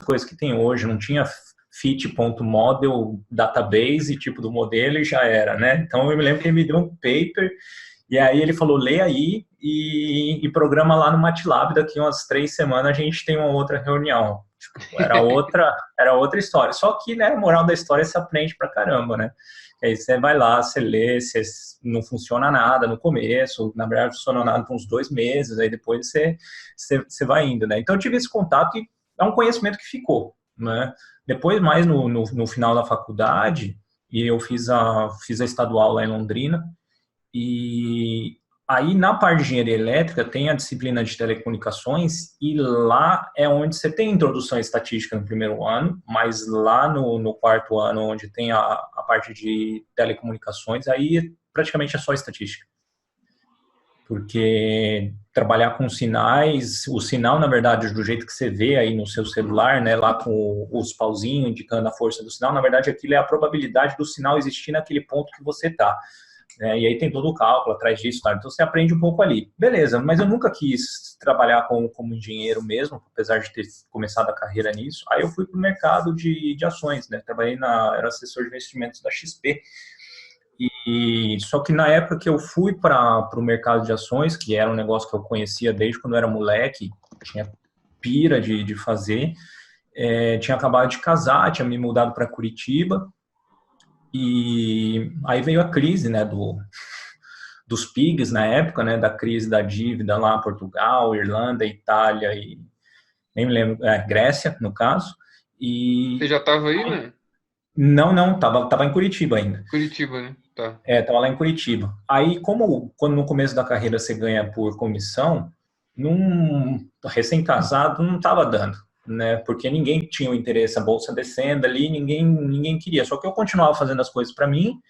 coisas que tem hoje, não tinha fit.model database, tipo do modelo e já era, né? Então eu me lembro que ele me deu um paper e aí ele falou, lê aí e programa lá no MATLAB, daqui umas 3 semanas a gente tem uma outra reunião. Tipo, era outra história. Só que, né, a moral da história você aprende pra caramba, né? Aí você vai lá, você lê, não funciona nada no começo, na verdade não funcionou nada por uns 2 meses, aí depois você vai indo, né? Então eu tive esse contato e é um conhecimento que ficou, né? Depois, mais no final da faculdade, e eu fiz a estadual lá em Londrina, e aí, na parte de engenharia elétrica, tem a disciplina de telecomunicações, e lá é onde você tem introdução à estatística no primeiro ano, mas lá no quarto ano, onde tem a parte de telecomunicações, aí praticamente é só estatística. Porque trabalhar com sinais, o sinal, na verdade, do jeito que você vê aí no seu celular, né, lá com os pauzinhos indicando a força do sinal, na verdade, aquilo é a probabilidade do sinal existir naquele ponto que você está. E aí tem todo o cálculo atrás disso, tá? Então você aprende um pouco ali. Beleza, mas eu nunca quis trabalhar como engenheiro mesmo, apesar de ter começado a carreira nisso. Aí eu fui para o mercado de ações, né? Era assessor de investimentos da XP. E só que na época que eu fui para o mercado de ações, que era um negócio que eu conhecia desde quando eu era moleque, tinha pira de fazer, tinha acabado de casar, tinha me mudado para Curitiba, e aí veio a crise, né, dos PIGs na época, né, da crise da dívida lá, Portugal, Irlanda, Itália e nem me lembro, Grécia, no caso. E Você já estava aí, né? não, tava em Curitiba ainda. Curitiba, né? Tá. Tava lá em Curitiba. Aí, quando no começo da carreira você ganha por comissão, recém-casado não tava dando, né? Porque ninguém tinha o interesse, a bolsa descendo ali, ninguém queria. Só que eu continuava fazendo as coisas para mim,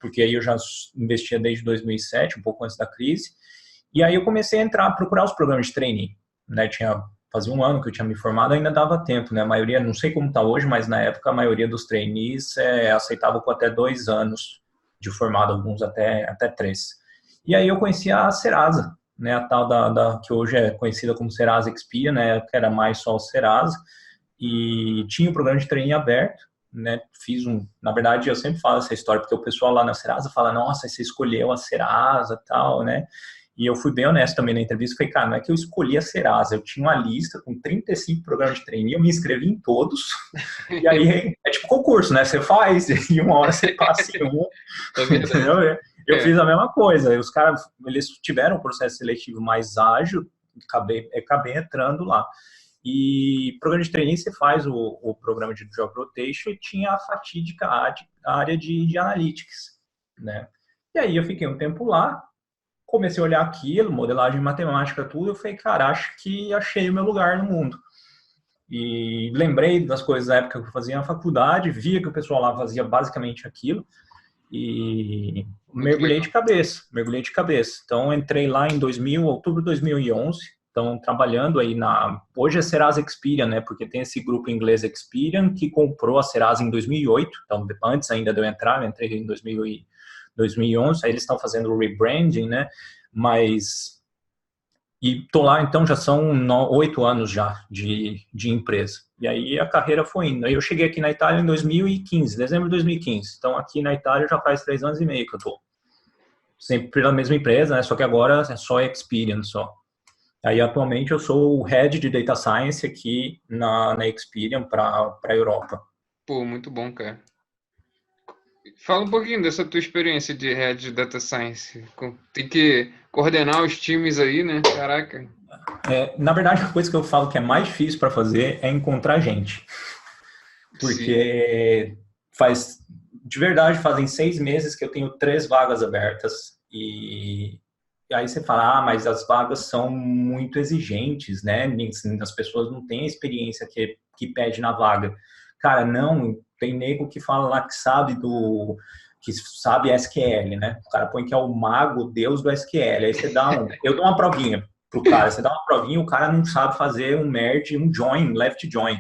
porque aí eu já investia desde 2007, um pouco antes da crise. E aí eu comecei a procurar os programas de trainee, né? Fazia um ano que eu tinha me formado, ainda dava tempo, né? A maioria, não sei como está hoje, mas na época a maioria dos trainees aceitava com até 2 anos de formado, alguns até 3. E aí eu conheci a Serasa, né? A tal que hoje é conhecida como Serasa Experian, né? Que era mais só o Serasa, e tinha um programa de trainee aberto, né? Na verdade, eu sempre falo essa história, porque o pessoal lá na Serasa fala, nossa, você escolheu a Serasa, tal, né? E eu fui bem honesto também na entrevista, falei, cara, não é que eu escolhi a Serasa, eu tinha uma lista com 35 programas de trainee, eu me inscrevi em todos, e aí é tipo concurso, né? Você faz, e uma hora você passa em um, É entendeu? verdade. Eu É. fiz a mesma coisa, os caras, eles tiveram um processo seletivo mais ágil, acabei entrando lá. E programa de trainee você faz o programa de job rotation e tinha a fatídica área de analytics, né? E aí eu fiquei um tempo lá, comecei a olhar aquilo, modelagem matemática, tudo, eu falei, cara, acho que achei o meu lugar no mundo. E lembrei das coisas da época que eu fazia na faculdade, via que o pessoal lá fazia basicamente aquilo, e Muito mergulhei de legal. cabeça, mergulhei de cabeça. Então, entrei lá em outubro de 2011, então, trabalhando aí hoje é Serasa Experian, né, porque tem esse grupo inglês Experian, que comprou a Serasa em 2008, então, antes ainda de eu entrar, eu entrei em 2011, aí eles estão fazendo o rebranding, né, mas... E tô lá, então, já são 8 anos já de empresa. E aí a carreira foi indo. Aí eu cheguei aqui na Itália em 2015, dezembro de 2015. Então, aqui na Itália já faz 3 anos e meio que eu tô. Sempre pela mesma empresa, né? Só que agora é só Experian, só. Aí, atualmente, eu sou o Head de Data Science aqui na Experian para a Europa. Pô, muito bom, cara. Fala um pouquinho dessa tua experiência de Head de Data Science. Tem que coordenar os times aí, né? Caraca. Na verdade, a coisa que eu falo que é mais difícil para fazer é encontrar gente. Sim. Porque de verdade, fazem 6 meses que eu tenho 3 vagas abertas e aí você fala, mas as vagas são muito exigentes, né? As pessoas não têm a experiência que pede na vaga. Cara, não, tem nego que fala lá que sabe SQL, né? O cara põe que é o mago, deus do SQL. Aí eu dou uma provinha pro cara, você dá uma provinha, o cara não sabe fazer um merge, um join, left join.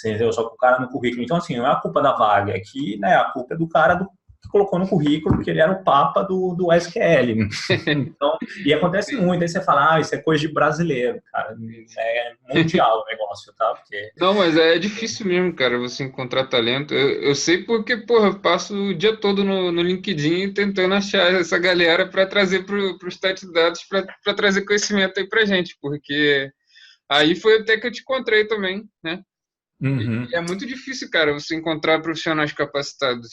Entendeu? Só que o cara no currículo. Então, assim, não é a culpa da vaga, é que, né, a culpa é do cara colocou no currículo que ele era o papa do SQL. Então, e acontece muito, aí você fala, isso é coisa de brasileiro, cara, é mundial o negócio, tá? Porque... Não, mas é difícil mesmo, cara, você encontrar talento. Eu sei porque, porra, eu passo o dia todo no LinkedIn tentando achar essa galera para trazer para os dados, para trazer conhecimento aí pra gente, porque aí foi até que eu te encontrei também, né? Uhum. E é muito difícil, cara, você encontrar profissionais capacitados.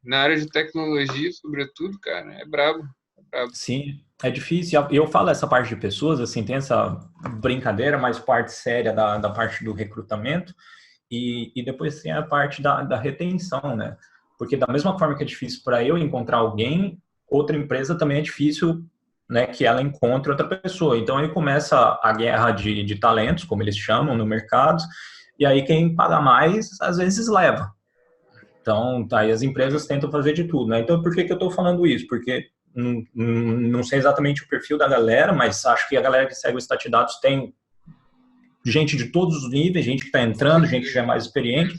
Na área de tecnologia, sobretudo, cara, é brabo. É brabo. Sim, é difícil. Eu falo essa parte de pessoas, assim, tem essa brincadeira, mais parte séria da parte do recrutamento, e depois tem a parte da retenção, né? Porque da mesma forma que é difícil para eu encontrar alguém, outra empresa também é difícil, né, que ela encontre outra pessoa. Então aí começa a guerra de talentos, como eles chamam no mercado, e aí quem paga mais, às vezes leva. Então, tá, e as empresas tentam fazer de tudo, né? Então, por que eu estou falando isso? Porque não sei exatamente o perfil da galera, mas acho que a galera que segue o Statidados tem gente de todos os níveis, gente que está entrando, gente que já é mais experiente.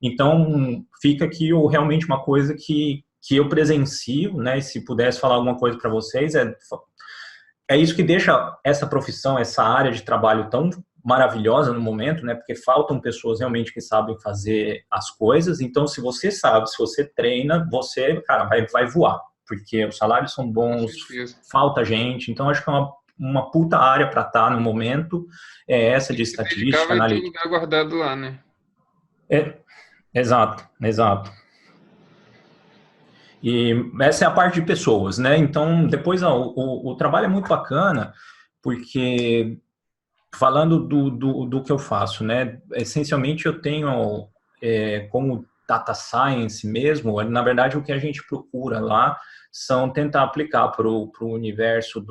Então, fica aqui realmente uma coisa que eu presencio, né? E se pudesse falar alguma coisa para vocês, é isso que deixa essa profissão, essa área de trabalho tão maravilhosa no momento, né? Porque faltam pessoas realmente que sabem fazer as coisas. Então, se você sabe, se você treina, você, cara, vai voar. Porque os salários são bons, falta gente. Então, acho que é uma puta área para estar no momento. É essa de estatística, Vai ter analítica. lugar guardado lá, né? Exato, exato. E essa é a parte de pessoas, né? Então, depois o trabalho é muito bacana, porque falando do que eu faço, né? Essencialmente eu tenho como data science mesmo, na verdade o que a gente procura lá são tentar aplicar para o universo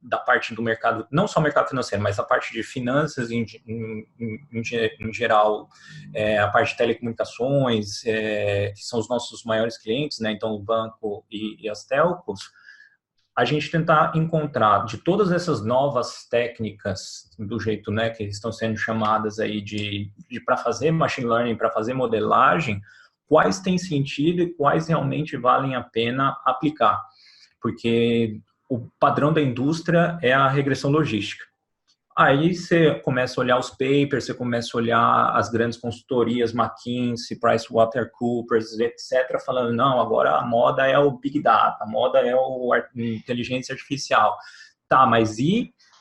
da parte do mercado, não só o mercado financeiro, mas a parte de finanças em geral, a parte de telecomunicações, que são os nossos maiores clientes, né? Então o banco e as telcos, a gente tentar encontrar de todas essas novas técnicas, do jeito, né, que estão sendo chamadas aí de para fazer machine learning, para fazer modelagem, quais têm sentido e quais realmente valem a pena aplicar. Porque o padrão da indústria é a regressão logística. Aí você começa a olhar os papers, você começa a olhar as grandes consultorias, McKinsey, PricewaterhouseCoopers, etc., falando, não, agora a moda é o Big Data, a moda é a inteligência artificial. Tá, mas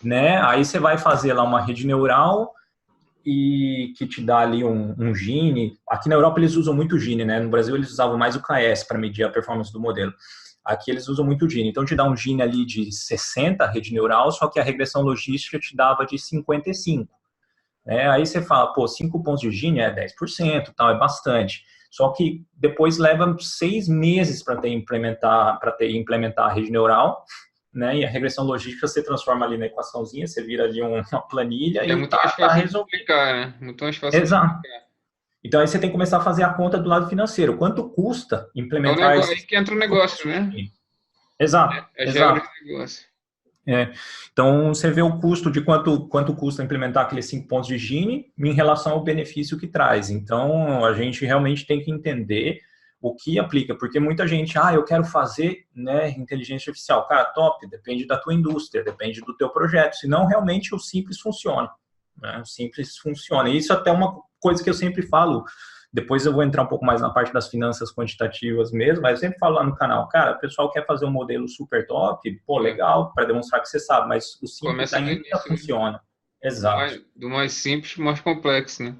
né, aí você vai fazer lá uma rede neural e que te dá ali um Gini. Aqui na Europa eles usam muito o Gini, né? No Brasil eles usavam mais o KS para medir a performance do modelo. Aqui eles usam muito o Gini. Então, te dá um Gini ali de 60, rede neural, só que a regressão logística te dava de 55. Aí você fala, 5 pontos de Gini é 10%, tal, é bastante. Só que depois leva 6 meses para implementar a rede neural, né? E a regressão logística você transforma ali na equaçãozinha, você vira ali uma planilha e muito mais fácil de explicar, né? Muito mais fácil de explicar. Então, aí você tem que começar a fazer a conta do lado financeiro. Quanto custa implementar isso? É aí que entra o negócio, né? Exato, exato. Negócio. Então, você vê o custo de quanto custa implementar aqueles 5 pontos de Gini em relação ao benefício que traz. Então, a gente realmente tem que entender o que aplica, porque muita gente, eu quero fazer, né, inteligência artificial. Cara, top, depende da tua indústria, depende do teu projeto, senão realmente o simples funciona. Né? O simples funciona. E isso até é uma coisa que eu sempre falo. Depois eu vou entrar um pouco mais na parte das finanças quantitativas mesmo, mas eu sempre falo lá no canal, cara, o pessoal quer fazer um modelo super top, legal, para demonstrar que você sabe, mas o simples ainda funciona. Exato. Do mais simples para o mais complexo, né?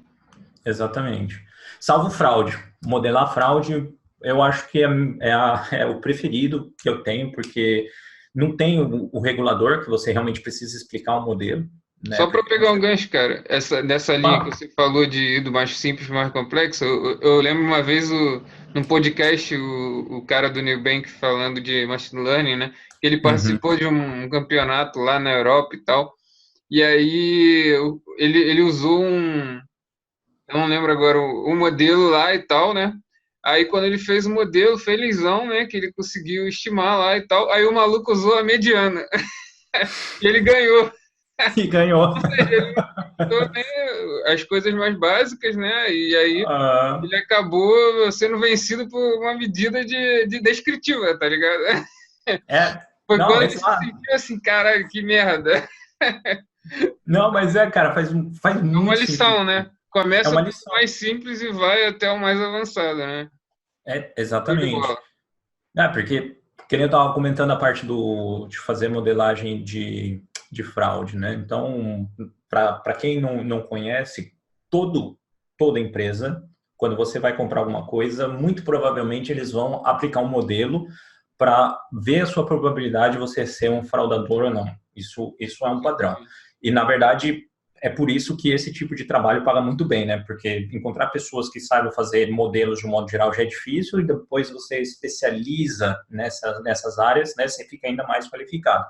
Exatamente. Salvo fraude. Modelar fraude, eu acho que é o preferido que eu tenho, porque não tem o regulador que você realmente precisa explicar o modelo. Né? Só para pegar um gancho, cara, nessa linha que você falou do mais simples para o mais complexo, eu lembro uma vez num podcast o cara do Nubank falando de machine learning, né? Ele participou de um campeonato lá na Europa e tal, e aí ele usou eu não lembro agora, um modelo lá e tal, né? Aí quando ele fez o modelo, felizão, né? Que ele conseguiu estimar lá e tal, aí o maluco usou a mediana e ele ganhou. E ganhou. Ou seja, ele não usou, né, as coisas mais básicas, né? E aí Ah, ele acabou sendo vencido por uma medida de descritiva, tá ligado? é, Foi não, quando ele se exato. sentiu assim, cara, que merda. Não, mas cara, faz É uma muito sentido. lição, né? É Começa uma pelo lição. mais simples e vai até o mais avançado, né? É, Show de exatamente. bola. Porque, que nem eu estava comentando a parte de fazer modelagem de fraude, né? Então, para quem não conhece, toda empresa, quando você vai comprar alguma coisa, muito provavelmente eles vão aplicar um modelo para ver a sua probabilidade de você ser um fraudador ou não. Isso é um padrão. Exatamente. E, na verdade, é por isso que esse tipo de trabalho paga muito bem, né? Porque encontrar pessoas que saibam fazer modelos de um modo geral já é difícil e depois você especializa nessas áreas, né? Você fica ainda mais qualificado.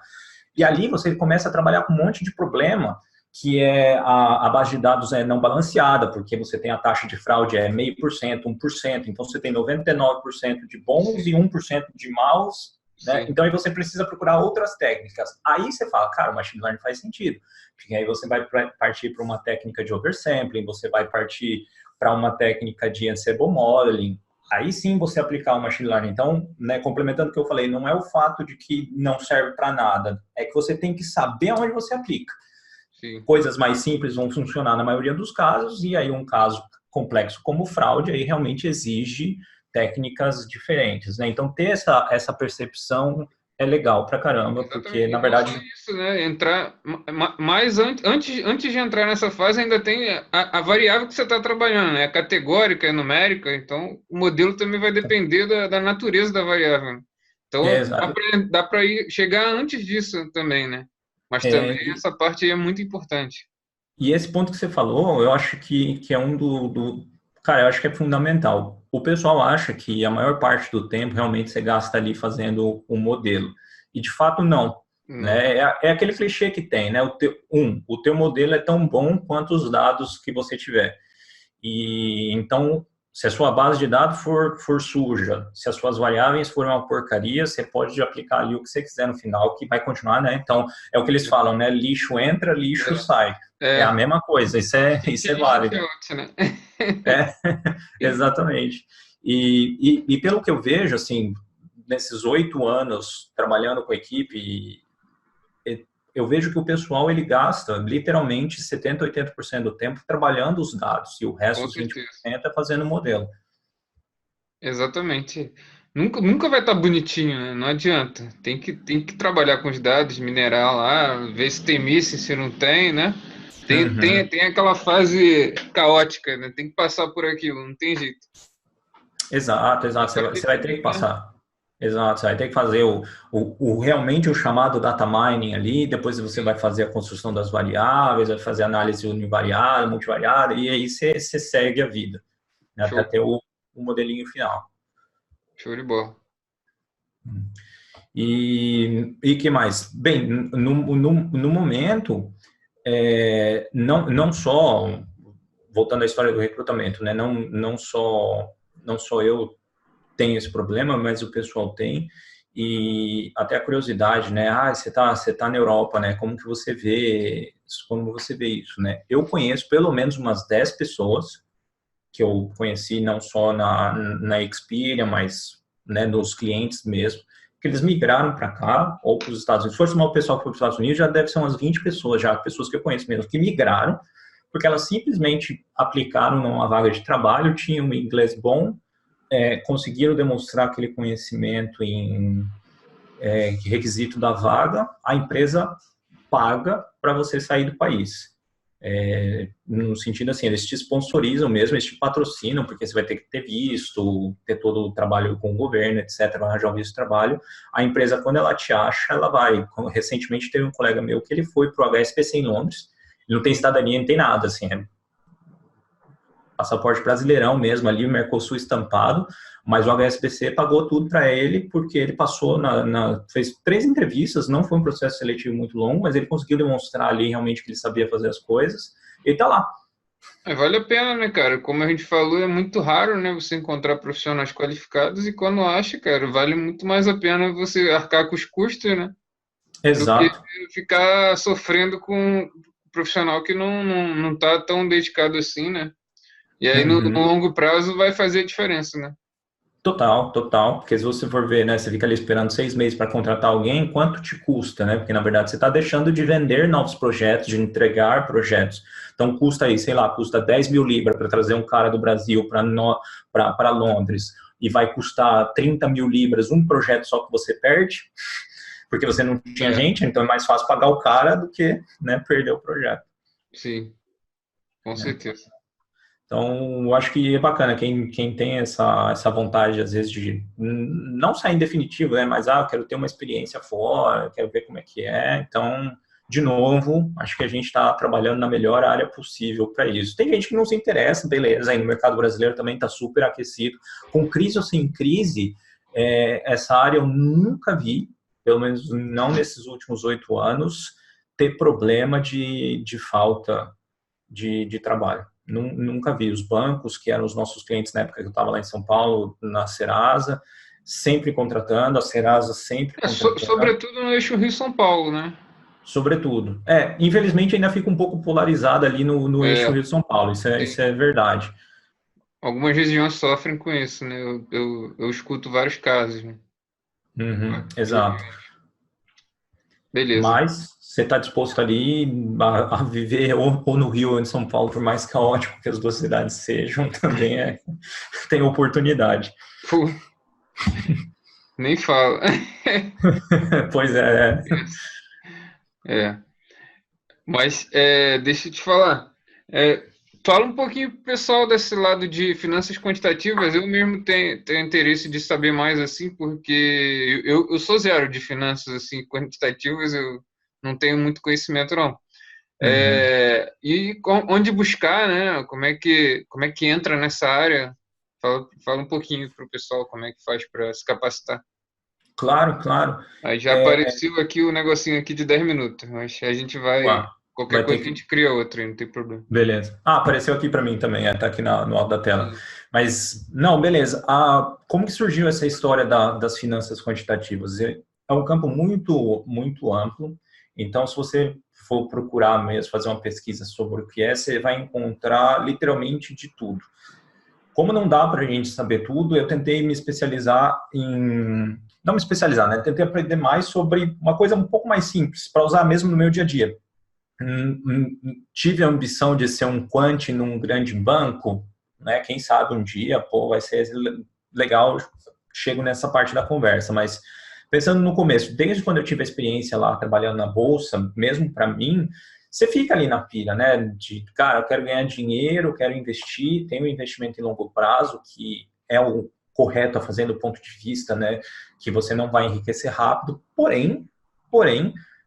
E ali você começa a trabalhar com um monte de problema que é a base de dados é não balanceada, porque você tem a taxa de fraude é 0,5%, 1%, então você tem 99% de bons Sim, e 1% de maus, né? sim. Então aí você precisa procurar outras técnicas. Aí você fala, cara, o machine learning faz sentido, porque aí você vai partir para uma técnica de oversampling, você vai partir para uma técnica de ensemble modeling, aí sim você aplicar o machine learning. Então, né, complementando o que eu falei, não é o fato de que não serve para nada, é que você tem que saber onde você aplica. Sim. Coisas mais simples vão funcionar na maioria dos casos, e aí um caso complexo como fraude, aí realmente exige técnicas diferentes, né? Então, ter essa percepção é legal pra caramba, porque, Exatamente. E na não só verdade, isso, né? Entrar mais antes de entrar nessa fase, ainda tem a variável que você está trabalhando, né? É categórica, é numérica, então o modelo também vai depender da natureza da variável. é, Então dá para ir chegar antes disso também, né? Mas também e, essa parte aí é muito importante. e esse ponto que você falou, eu acho que é um Cara, eu acho que é fundamental. O pessoal acha que a maior parte do tempo realmente você gasta ali fazendo um modelo. E de fato não. Não. Né? É aquele clichê que tem, né? O teu modelo é tão bom quanto os dados que você tiver. E então, se a sua base de dados for suja, se as suas variáveis forem uma porcaria, você pode aplicar ali o que você quiser no final, que vai continuar, né? Então, é o que eles falam, né? Lixo entra, lixo sai. É a É, mesma coisa, isso é shit válido. out, né? É, exatamente. E pelo que eu vejo, assim, nesses 8 anos trabalhando com a equipe, eu vejo que o pessoal ele gasta literalmente 70, 80% do tempo trabalhando os dados e o resto, Com os 20%, certeza. é fazendo o modelo. Exatamente. Nunca vai estar bonitinho, né? Não adianta. Tem que trabalhar com os dados, minerar lá, ver se tem missing, se não tem, né? Uhum. Tem aquela fase caótica, né? Tem que passar por aquilo, não tem jeito. Exato, exato. Passar Você vai ter que perceber, né? passar. Exato, você vai ter que fazer realmente o chamado data mining ali, depois você Sim, vai fazer a construção das variáveis, vai fazer análise univariada, multivariada, e aí você segue a vida, né, até show, ter o modelinho final. show de bola. E que mais? Bem, no momento, não só, voltando à história do recrutamento, né, não só eu tenho esse problema, mas o pessoal tem, e até a curiosidade, né, você tá na Europa, né, como você vê isso, né? Eu conheço pelo menos umas 10 pessoas que eu conheci não só na Expedia, mas, né, nos clientes mesmo, que eles migraram para cá ou para os Estados Unidos. Se for chamar o pessoal que foi para os Estados Unidos, já deve ser umas 20 pessoas, já pessoas que eu conheço mesmo, que migraram, porque elas simplesmente aplicaram numa vaga de trabalho, tinham um inglês bom, conseguiram demonstrar aquele conhecimento em requisito da vaga, a empresa paga para você sair do país. No sentido assim, eles te sponsorizam mesmo, eles te patrocinam, porque você vai ter que ter visto, ter todo o trabalho com o governo, etc., arranjar um visto de trabalho. A empresa, quando ela te acha, ela vai. Recentemente teve um colega meu que ele foi para o HSBC em Londres, ele não tem cidadania, não tem nada, assim, passaporte brasileirão mesmo ali, o Mercosul estampado, mas o HSBC pagou tudo para ele porque ele passou fez 3 entrevistas, não foi um processo seletivo muito longo, mas ele conseguiu demonstrar ali realmente que ele sabia fazer as coisas, e tá lá. Vale a pena, né, cara? Como a gente falou, é muito raro, né, você encontrar profissionais qualificados e quando acha, cara, vale muito mais a pena você arcar com os custos, né? do que Exato. ficar sofrendo com um profissional que não tá tão dedicado assim, né? E aí no Uhum. longo prazo vai fazer diferença, né? Total, total. Porque se você for ver, né, você fica ali esperando 6 meses para contratar alguém, quanto te custa, né? Porque na verdade você está deixando de vender novos projetos, de entregar projetos. Então custa aí, sei lá, custa 10 mil libras para trazer um cara do Brasil para Londres, e vai custar 30 mil libras um projeto só que você perde, porque você não tinha É, gente, então é mais fácil pagar o cara do que, né, perder o projeto. sim, com Né? certeza. Então, eu acho que é bacana quem tem essa vontade, às vezes, de não sair em definitivo, né? Mas, eu quero ter uma experiência fora, quero ver como é que é. Então, de novo, acho que a gente está trabalhando na melhor área possível para isso. Tem gente que não se interessa, beleza, aí no mercado brasileiro também está super aquecido. Com crise ou sem crise, essa área eu nunca vi, pelo menos não nesses últimos 8 anos, ter problema de falta de trabalho. Nunca vi. Os bancos, que eram os nossos clientes na época que eu estava lá em São Paulo, na Serasa, sempre contratando, a Serasa sempre contratando, Sobretudo no eixo Rio-São Paulo, né? sobretudo. Infelizmente ainda fica um pouco polarizada ali no eixo É, Rio-São Paulo, isso é verdade. algumas regiões sofrem com isso, né? Eu escuto vários casos, né? Uhum, exato. Beleza. Mas você está disposto ali a viver ou no Rio ou em São Paulo, por mais caótico que as duas cidades sejam, também tem oportunidade. Pô, nem fala. Pois é. É, mas deixa eu te falar. É, fala um pouquinho pro pessoal desse lado de finanças quantitativas. Eu mesmo tenho interesse de saber mais assim, porque eu sou zero de finanças assim quantitativas. Eu não tenho muito conhecimento não. Uhum. Onde buscar, né? Como é que entra nessa área? Fala um pouquinho para o pessoal como é que faz para se capacitar. Claro, claro. Aí já apareceu aqui o negocinho aqui de 10 minutos, mas a gente vai. Uau, Qualquer vai ter coisa a que. gente cria outra, não tem problema. Beleza. Apareceu aqui para mim também, tá aqui no alto da tela. Beleza. Mas, não, beleza. Como que surgiu essa história das finanças quantitativas? É um campo muito, muito amplo. Então, se você for procurar mesmo, fazer uma pesquisa sobre o que é, você vai encontrar literalmente de tudo. Como não dá para a gente saber tudo, eu tentei me especializar em. Não me especializar, né? Tentei aprender mais sobre uma coisa um pouco mais simples, para usar mesmo no meu dia a dia. Tive a ambição de ser um quant num grande banco, né? Quem sabe um dia, pô, vai ser legal, chego nessa parte da conversa, mas pensando no começo, desde quando eu tive a experiência lá trabalhando na bolsa, mesmo para mim, você fica ali na pira, né? De, cara, eu quero ganhar dinheiro, quero investir, tenho um investimento em longo prazo, que é o correto a fazer do ponto de vista, né? Que você não vai enriquecer rápido, porém,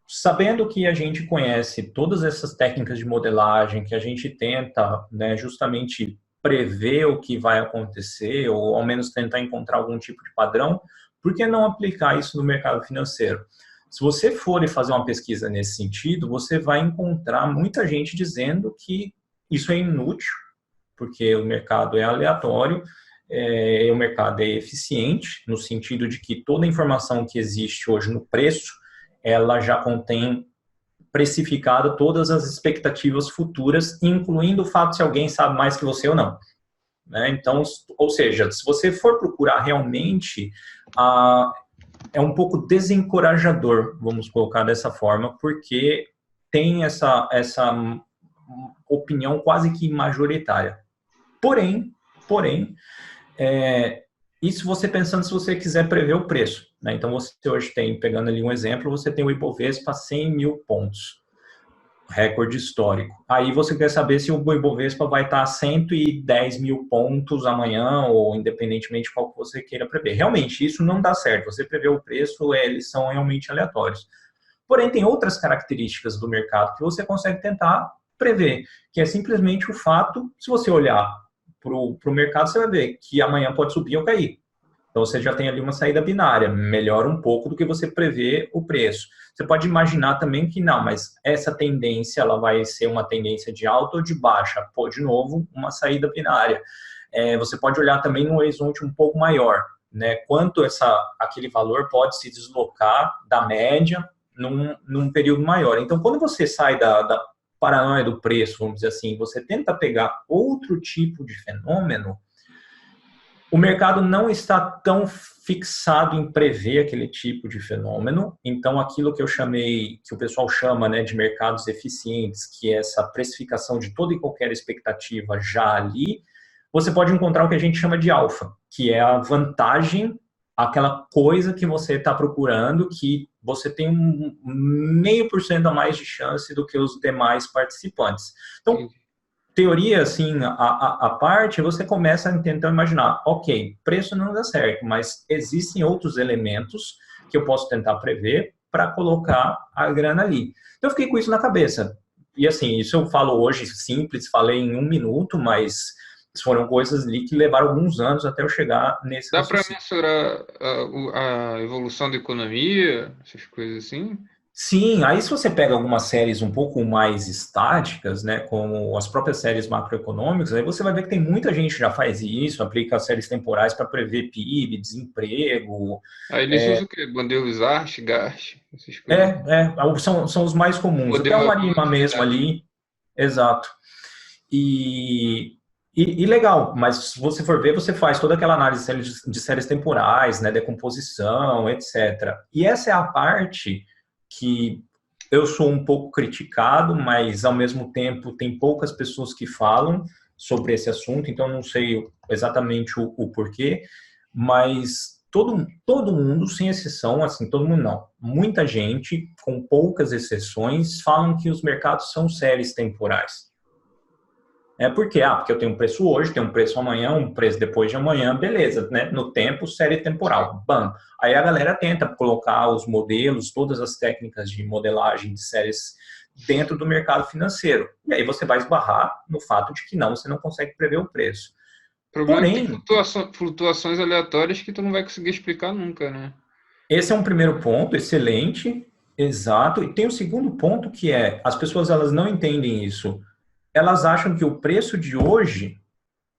sabendo que a gente conhece todas essas técnicas de modelagem, que a gente tenta, né, justamente prever o que vai acontecer, ou ao menos tentar encontrar algum tipo de padrão, por que não aplicar isso no mercado financeiro? Se você for e fazer uma pesquisa nesse sentido, você vai encontrar muita gente dizendo que isso é inútil, porque o mercado é aleatório, o mercado é eficiente, no sentido de que toda a informação que existe hoje no preço, ela já contém precificada todas as expectativas futuras, incluindo o fato se alguém sabe mais que você ou não. Né? Então, ou seja, se você for procurar realmente, é um pouco desencorajador, vamos colocar dessa forma, porque tem essa opinião quase que majoritária. Porém, isso você pensando se você quiser prever o preço. Né? Então, você hoje tem, pegando ali um exemplo, você tem o Ibovespa a 100 mil pontos, recorde histórico. Aí você quer saber se o Ibovespa vai estar a 110 mil pontos amanhã, ou independentemente de qual que você queira prever. Realmente, isso não dá certo. Você prever o preço, eles são realmente aleatórios. Porém, tem outras características do mercado que você consegue tentar prever, que é simplesmente o fato, se você olhar para o mercado, você vai ver que amanhã pode subir ou cair. Então você já tem ali uma saída binária, melhora um pouco do que você prevê o preço. Você pode imaginar também que não, mas essa tendência ela vai ser uma tendência de alta ou de baixa. Pô, de novo, uma saída binária. Você pode olhar também num horizonte um pouco maior, né? Quanto aquele valor pode se deslocar da média num período maior. Então, quando você sai da paranoia do preço, vamos dizer assim, você tenta pegar outro tipo de fenômeno, o mercado não está tão fixado em prever aquele tipo de fenômeno. Então, aquilo que eu chamei, que o pessoal chama, né, de mercados eficientes, que é essa precificação de toda e qualquer expectativa já ali, você pode encontrar o que a gente chama de alfa, que é a vantagem, aquela coisa que você está procurando, que você tem 0,5% a mais de chance do que os demais participantes. Então, teoria, assim, a parte, você começa a tentar imaginar, ok, preço não dá certo, mas existem outros elementos que eu posso tentar prever para colocar a grana ali. Então, eu fiquei com isso na cabeça. E, assim, isso eu falo hoje simples, falei em 1 minuto, mas foram coisas ali que levaram alguns anos até eu chegar nesse Dá para raciocínio. mensurar a evolução da economia, essas coisas assim? Sim, aí se você pega algumas séries um pouco mais estáticas, né, como as próprias séries macroeconômicas, aí você vai ver que tem muita gente que já faz isso, aplica séries temporais para prever PIB, desemprego. Aí eles usam o quê? Modelo Zart, Gart, essas É, coisas. são os mais comuns. Até Modelo uma Arima mesmo volatilidade. ali, exato. E, e legal, mas se você for ver, você faz toda aquela análise de séries temporais, né, decomposição, etc. E essa é a parte que eu sou um pouco criticado, mas ao mesmo tempo tem poucas pessoas que falam sobre esse assunto, então não sei exatamente o porquê, mas todo mundo, sem exceção, assim, todo mundo não, muita gente, com poucas exceções, falam que os mercados são séries temporais. Porque eu tenho um preço hoje, tenho um preço amanhã, um preço depois de amanhã, beleza, né? No tempo, série temporal, bam. Aí a galera tenta colocar os modelos, todas as técnicas de modelagem de séries dentro do mercado financeiro. E aí você vai esbarrar no fato de que não, você não consegue prever o preço. O problema é que tem Porém, flutuações aleatórias que tu não vai conseguir explicar nunca, né? esse é um primeiro ponto, excelente, exato. E tem o segundo ponto que é, as pessoas elas não entendem isso. Elas acham que o preço de hoje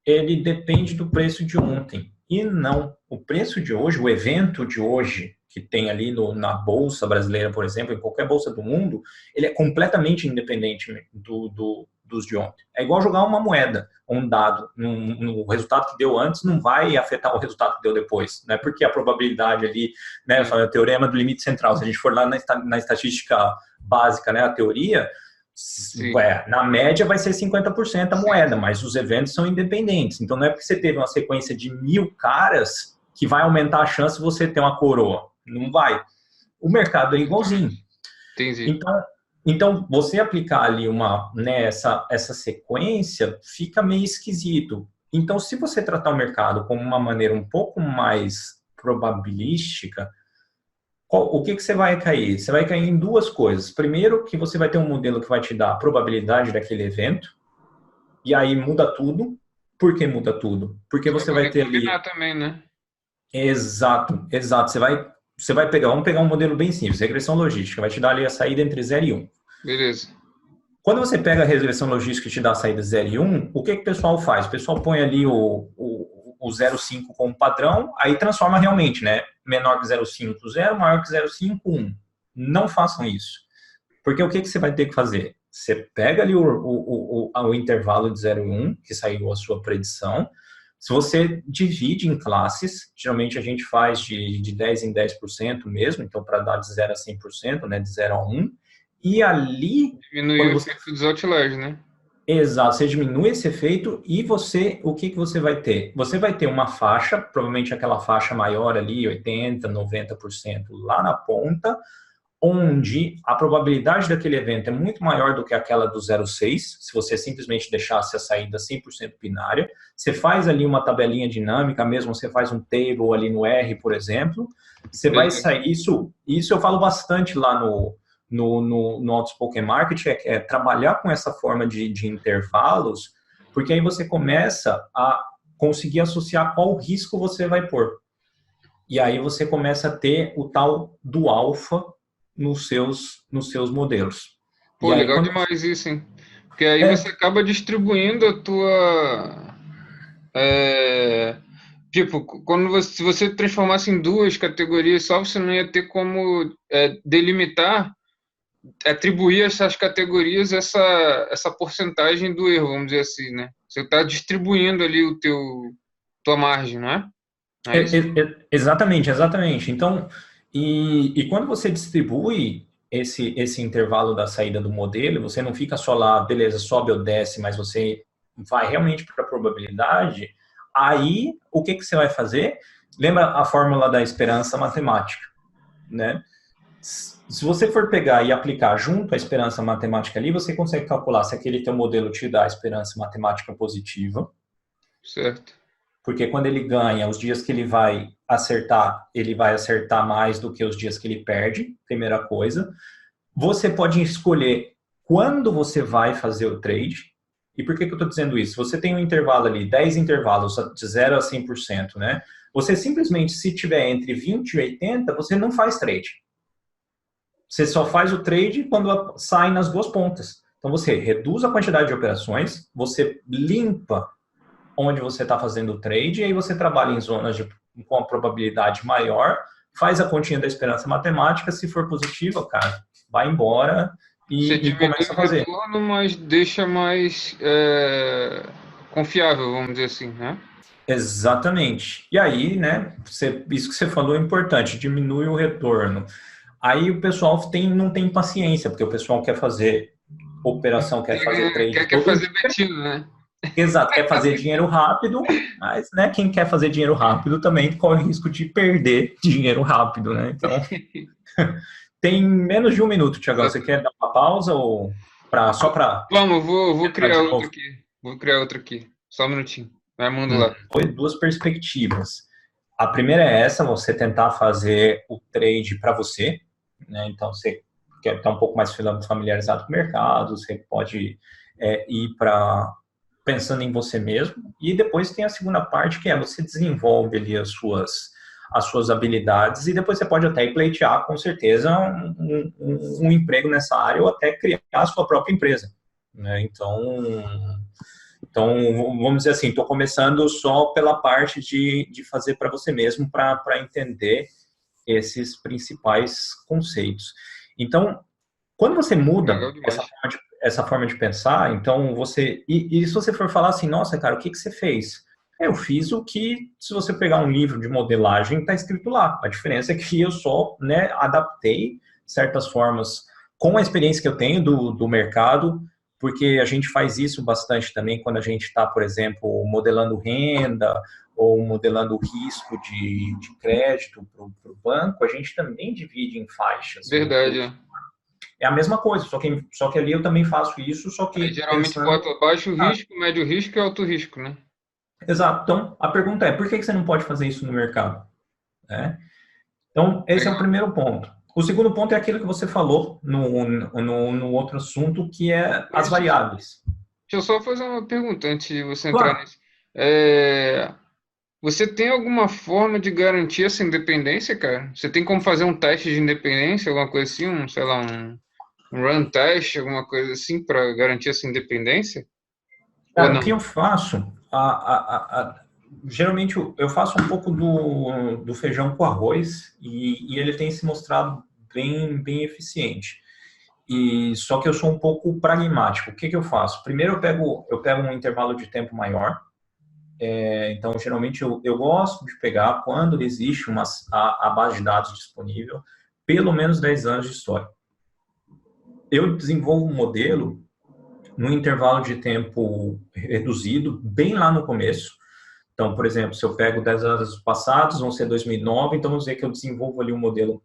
ele depende do preço de ontem. E não. O preço de hoje, o evento de hoje, que tem ali na Bolsa Brasileira, por exemplo, em qualquer bolsa do mundo, ele é completamente independente dos de ontem. É igual jogar uma moeda, um dado. O resultado que deu antes não vai afetar o resultado que deu depois. Não é porque a probabilidade ali, né, o teorema do limite central, se a gente for lá na estatística básica, né, a teoria, Sim. na média vai ser 50% a Sim. moeda, mas os eventos são independentes. Então não é porque você teve uma sequência de 1.000 caras que vai aumentar a chance de você ter uma coroa. Não vai. O mercado é igualzinho. Entendi. Então você aplicar ali essa sequência fica meio esquisito. Então, se você tratar o mercado como uma maneira um pouco mais probabilística, o que você vai cair? Você vai cair em duas coisas. Primeiro, que você vai ter um modelo que vai te dar a probabilidade daquele evento, e aí muda tudo. Por que muda tudo? Porque Você vai você vai poder ter ali. combinar também, né? Exato, exato. Você vai pegar, vamos pegar um modelo bem simples, regressão logística, vai te dar ali a saída entre 0 e 1. Beleza. Quando você pega a regressão logística e te dá a saída 0 e 1, o que o pessoal faz? O pessoal põe ali o 0,5 como padrão, aí transforma realmente, né? Menor que 0,5, 0, maior que 0,5, 1. Não façam isso. Porque o que você vai ter que fazer? Você pega ali o intervalo de 0 e 1, que saiu a sua predição, se você divide em classes, geralmente a gente faz de 10 em 10% mesmo, então para dar de 0 a 100%, né, de 0 a 1, e ali, Diminuir quando o você... efeito dos outliers, né? Exato, você diminui esse efeito e o que você vai ter? Você vai ter uma faixa, provavelmente aquela faixa maior ali, 80, 90% lá na ponta, onde a probabilidade daquele evento é muito maior do que aquela do 0,6, se você simplesmente deixasse a saída 100% binária. Você faz ali uma tabelinha dinâmica, mesmo você faz um table ali no R, por exemplo, você vai Beleza. sair, isso eu falo bastante lá no Outspoken Market, é trabalhar com essa forma de intervalos, porque aí você começa a conseguir associar qual risco você vai pôr. E aí você começa a ter o tal do alfa nos seus modelos. Pô, E aí legal quando demais isso, hein? Porque aí você é acaba distribuindo a tua. é, Tipo, se você transformasse em duas categorias só, você não ia ter como delimitar, atribuir a essas categorias essa porcentagem do erro, vamos dizer assim, né? Você está distribuindo ali tua margem, não é? Não é isso? Exatamente, exatamente. Então, e quando você distribui esse intervalo da saída do modelo, você não fica só lá, beleza, sobe ou desce, mas você vai realmente para a probabilidade, aí o que você vai fazer? Lembra a fórmula da esperança matemática, né? Se você for pegar e aplicar junto a esperança matemática ali, você consegue calcular se aquele teu modelo te dá a esperança matemática positiva, Certo. porque quando ele ganha, os dias que ele vai acertar mais do que os dias que ele perde, primeira coisa. Você pode escolher quando você vai fazer o trade. E por que eu estou dizendo isso? Você tem um intervalo ali, 10 intervalos de 0 a 100%, né? Você simplesmente, se tiver entre 20 e 80, você não faz trade. Você só faz o trade quando sai nas duas pontas. Então você reduz a quantidade de operações, você limpa onde você está fazendo o trade, e aí você trabalha em zonas com a probabilidade maior, faz a continha da esperança matemática, se for positiva, cara, vai embora Você e diminui começa a o fazer. retorno, mas deixa mais confiável, vamos dizer assim, né? Exatamente. E aí, né, isso que você falou é importante, diminui o retorno. Aí o pessoal não tem paciência, porque o pessoal quer fazer operação, quer fazer trade Quer todo fazer dia. betinho, né? Exato, quer fazer dinheiro rápido, mas né, quem quer fazer dinheiro rápido também corre o risco de perder dinheiro rápido, né? Então, tem menos de um minuto, Tiagão. Você quer dar uma pausa ou só para Vamos, vou entrar criar de outro novo? aqui. Vou criar outro aqui. Só um minutinho. Vai mundo lá. Foi duas perspectivas. A primeira é essa, você tentar fazer o trade para você, né? Então, você quer estar um pouco mais familiarizado com o mercado, você pode ir para pensando em você mesmo. E depois tem a segunda parte, que é você desenvolve ali as suas habilidades e depois você pode até ir pleitear, com certeza, um emprego nessa área ou até criar a sua própria empresa, né? Então, vamos dizer assim, estou começando só pela parte de fazer para você mesmo, para entender esses principais conceitos. Então, quando você Legal muda demais. essa forma de pensar, então você. E se você for falar assim, nossa, cara, o que você fez? Eu fiz o que, se você pegar um livro de modelagem, está escrito lá. A diferença é que eu só, né, adaptei certas formas com a experiência que eu tenho do mercado, porque a gente faz isso bastante também quando a gente está, por exemplo, modelando renda ou modelando o risco de crédito para o banco, a gente também divide em faixas. Verdade, é. É a mesma coisa, só que ali eu também faço isso, só Aí que geralmente pensando. bota baixo risco, médio risco e alto risco, né? Exato. Então, a pergunta é, por que você não pode fazer isso no mercado? Né? Então, esse é o Legal. primeiro ponto. O segundo ponto é aquilo que você falou no outro assunto, que é as Deixa variáveis. eu só fazer uma pergunta antes de você entrar Claro. nisso. Você tem alguma forma de garantir essa independência, cara? Você tem como fazer um teste de independência, alguma coisa assim, sei lá, um run test, alguma coisa assim, para garantir essa independência? Ou Cara, o não? que eu faço, geralmente eu faço um pouco do feijão com arroz e ele tem se mostrado bem eficiente. E só que eu sou um pouco pragmático. O que eu faço? Primeiro eu pego um intervalo de tempo maior. Então, geralmente eu gosto de pegar quando existe a base de dados disponível, pelo menos 10 anos de história. Eu desenvolvo um modelo num intervalo de tempo reduzido, bem lá no começo. Então, por exemplo, se eu pego 10 anos passados, vão ser 2009, então vamos dizer que eu desenvolvo ali um modelo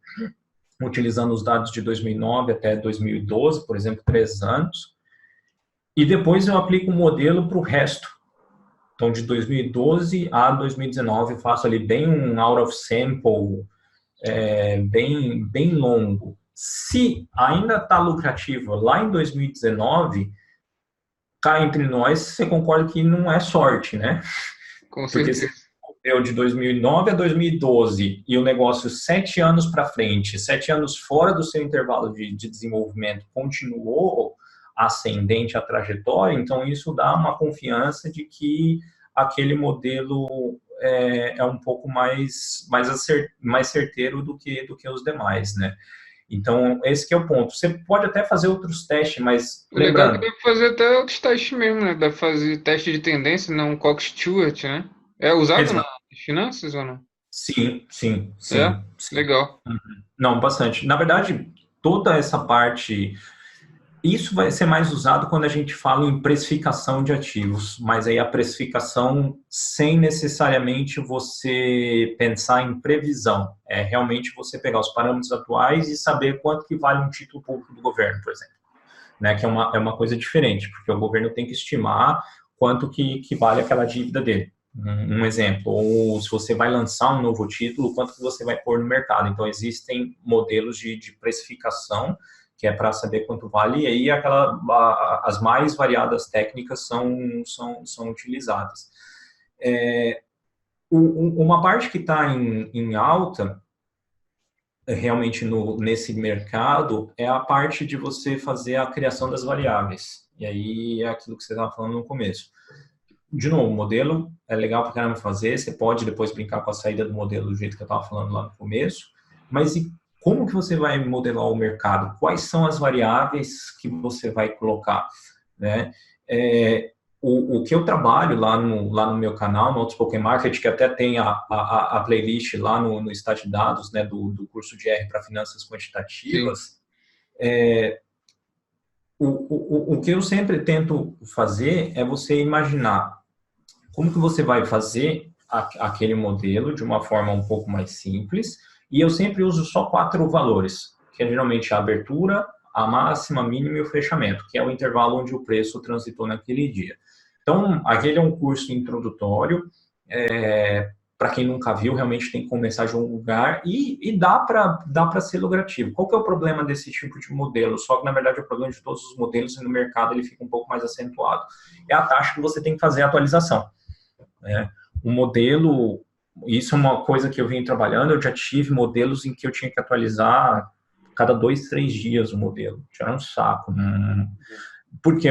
utilizando os dados de 2009 até 2012, por exemplo, 3 anos, e depois eu aplico um modelo para o resto. Então, de 2012 a 2019, eu faço ali bem um out of sample, bem longo. Se ainda está lucrativo lá em 2019, cá entre nós, você concorda que não é sorte, né? Com Porque se certeza. deu de 2009 a 2012 e o negócio 7 anos para frente, 7 anos fora do seu intervalo de desenvolvimento, continuou ascendente a trajetória, então isso dá uma confiança de que aquele modelo é um pouco mais certeiro do que os demais, né? Então, esse que é o ponto. Você pode até fazer outros testes, mas O legal é que lembrando... dá pra fazer até outros testes mesmo, né? Dá pra fazer teste de tendência, não Cox-Stewart, né? É usado nas finanças ou não? Sim, sim, É? sim, sim. Legal. Uhum. Não, bastante. Na verdade, toda essa parte, isso vai ser mais usado quando a gente fala em precificação de ativos, mas aí a precificação sem necessariamente você pensar em previsão. É realmente você pegar os parâmetros atuais e saber quanto que vale um título público do governo, por exemplo. Né, que é uma coisa diferente, porque o governo tem que estimar quanto que vale aquela dívida dele. Um exemplo, ou se você vai lançar um novo título, quanto que você vai pôr no mercado. Então, existem modelos de precificação, que é para saber quanto vale, e aí as mais variadas técnicas são utilizadas. Uma parte que está em alta, realmente nesse mercado, é a parte de você fazer a criação das variáveis. E aí é aquilo que você estava falando no começo. De novo, o modelo é legal para caramba fazer, você pode depois brincar com a saída do modelo do jeito que eu estava falando lá no começo, mas e como que você vai modelar o mercado? Quais são as variáveis que você vai colocar? Né? O que eu trabalho lá no meu canal, no Outspoken Market, que até tem a playlist lá no Stat Dados, né, do curso de R para Finanças Sim. Quantitativas, o que eu sempre tento fazer é você imaginar como que você vai fazer aquele modelo de uma forma um pouco mais simples, e eu sempre uso só 4 valores, que é geralmente a abertura, a máxima, a mínima e o fechamento, que é o intervalo onde o preço transitou naquele dia. Então, aquele é um curso introdutório, para quem nunca viu, realmente tem que começar de um lugar e dá para ser lucrativo. Qual que é o problema desse tipo de modelo? Só que, na verdade, o problema de todos os modelos e no mercado ele fica um pouco mais acentuado. É a taxa que você tem que fazer a atualização. O modelo, isso é uma coisa que eu venho trabalhando, eu já tive modelos em que eu tinha que atualizar cada 2, 3 dias o modelo. Já era um saco. Porque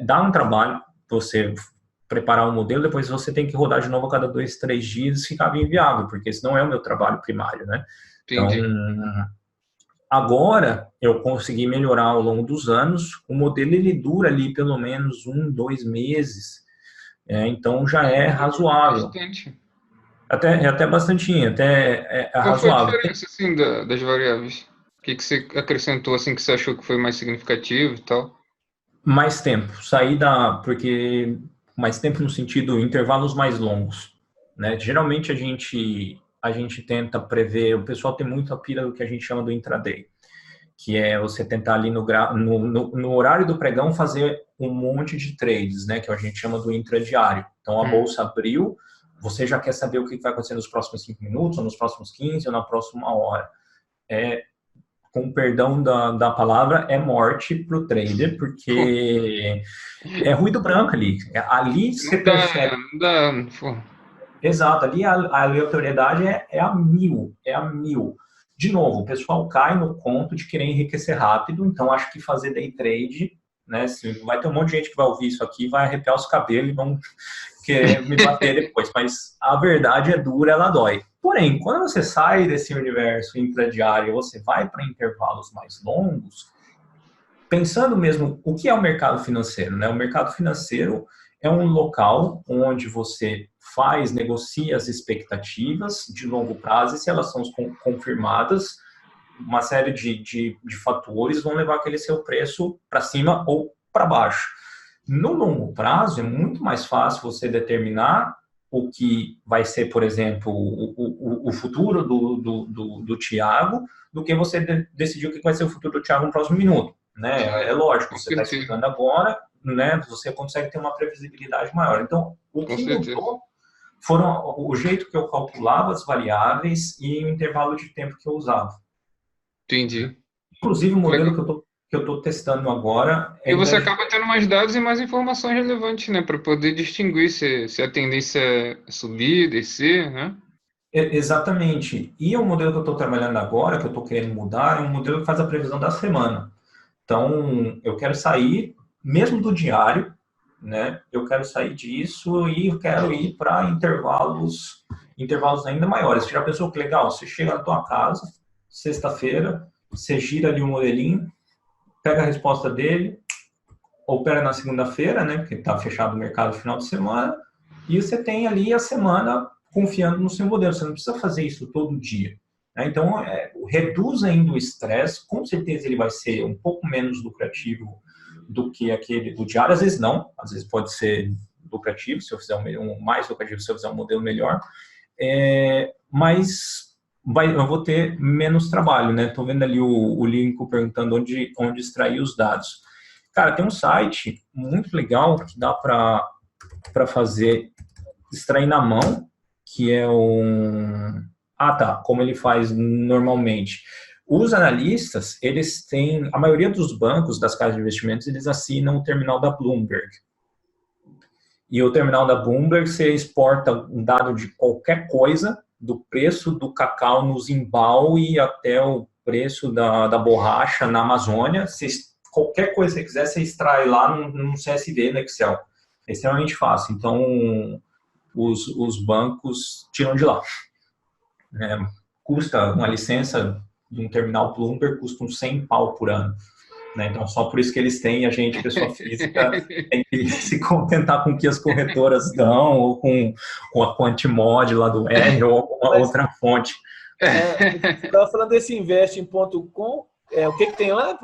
dá um trabalho você preparar um modelo, depois você tem que rodar de novo a cada 2, 3 dias, ficava inviável, porque esse não é o meu trabalho primário, né? Então, Entendi. agora eu consegui melhorar ao longo dos anos, o modelo ele dura ali pelo menos 1, 2 meses, então já é razoável. Bastante. Até bastantinho, até é Qual foi a razoável. diferença, assim, das variáveis? O que você acrescentou, assim, que você achou que foi mais significativo e tal? Mais tempo, porque mais tempo no sentido intervalos mais longos, né? Geralmente a gente tenta prever, o pessoal tem muito a pira do que a gente chama do intraday, que é você tentar ali no horário do pregão fazer um monte de trades, né? Que a gente chama do intradiário. Então a bolsa abriu, você já quer saber o que vai acontecer nos próximos 5 minutos, ou nos próximos 15, ou na próxima hora. Com perdão da palavra, é morte para o trader, Pô, porque é ruído branco ali. Ali você não dá, percebe. não dá, pô. Exato, ali a aleatoriedade é a mil, é a mil. De novo, o pessoal cai no conto de querer enriquecer rápido, então acho que fazer day trade, né, assim, vai ter um monte de gente que vai ouvir isso aqui, vai arrepiar os cabelos e vão querer me bater depois, mas a verdade é dura, ela dói. Porém, quando você sai desse universo intradiário e você vai para intervalos mais longos, pensando mesmo o que é o mercado financeiro, né? O mercado financeiro é um local onde você negocia as expectativas de longo prazo e se elas são confirmadas, uma série de fatores vão levar aquele seu preço para cima ou para baixo. No longo prazo, é muito mais fácil você determinar o que vai ser, por exemplo, o futuro do Thiago, do que você decidir o que vai ser o futuro do Thiago no próximo minuto. Né? É lógico, Com você está certeza, escutando agora, né? Você consegue ter uma previsibilidade maior. Então, o com que certeza. mudou foram o jeito que eu calculava as variáveis e o intervalo de tempo que eu usava. Entendi. Inclusive, o modelo Legal. que eu tô testando agora E você ainda. acaba tendo mais dados e mais informações relevantes, né? Para poder distinguir se a tendência é subir, descer, né? Exatamente. E o modelo que eu estou trabalhando agora, que eu estou querendo mudar, é um modelo que faz a previsão da semana. Então, eu quero sair, mesmo do diário, né? Eu quero sair disso e eu quero ir para intervalos ainda maiores. Você já pensou que legal? Você chega na tua casa, sexta-feira, você gira ali o modelinho, pega a resposta dele, opera na segunda-feira, né? Porque está fechado o mercado no final de semana, e você tem ali a semana confiando no seu modelo. Você não precisa fazer isso todo dia. Né? Então, reduz ainda o estresse. Com certeza ele vai ser um pouco menos lucrativo do que aquele do diário. Às vezes não. Às vezes pode ser lucrativo, se eu fizer mais lucrativo, se eu fizer um modelo melhor. Mas eu vou ter menos trabalho, né? Estou vendo ali o Lincoln perguntando onde extrair os dados. Cara, tem um site muito legal que dá para fazer extrair na mão, que é como ele faz normalmente. Os analistas, eles têm, a maioria dos bancos, das casas de investimentos, eles assinam o terminal da Bloomberg. E o terminal da Bloomberg, você exporta um dado de qualquer coisa, do preço do cacau no Zimbábue até o preço da borracha na Amazônia. Qualquer coisa que você quiser, você extrai lá no CSV, no Excel. É extremamente fácil. Então, os bancos tiram de lá. Custa uma licença de um terminal Bloomberg, custa uns 100 pau por ano. Né? Então, só por isso que eles têm, a gente, pessoa física, tem que se contentar com o que as corretoras dão, ou com a Quantimod lá do R, ou alguma outra fonte. Você estava falando desse investing.com, o que tem lá?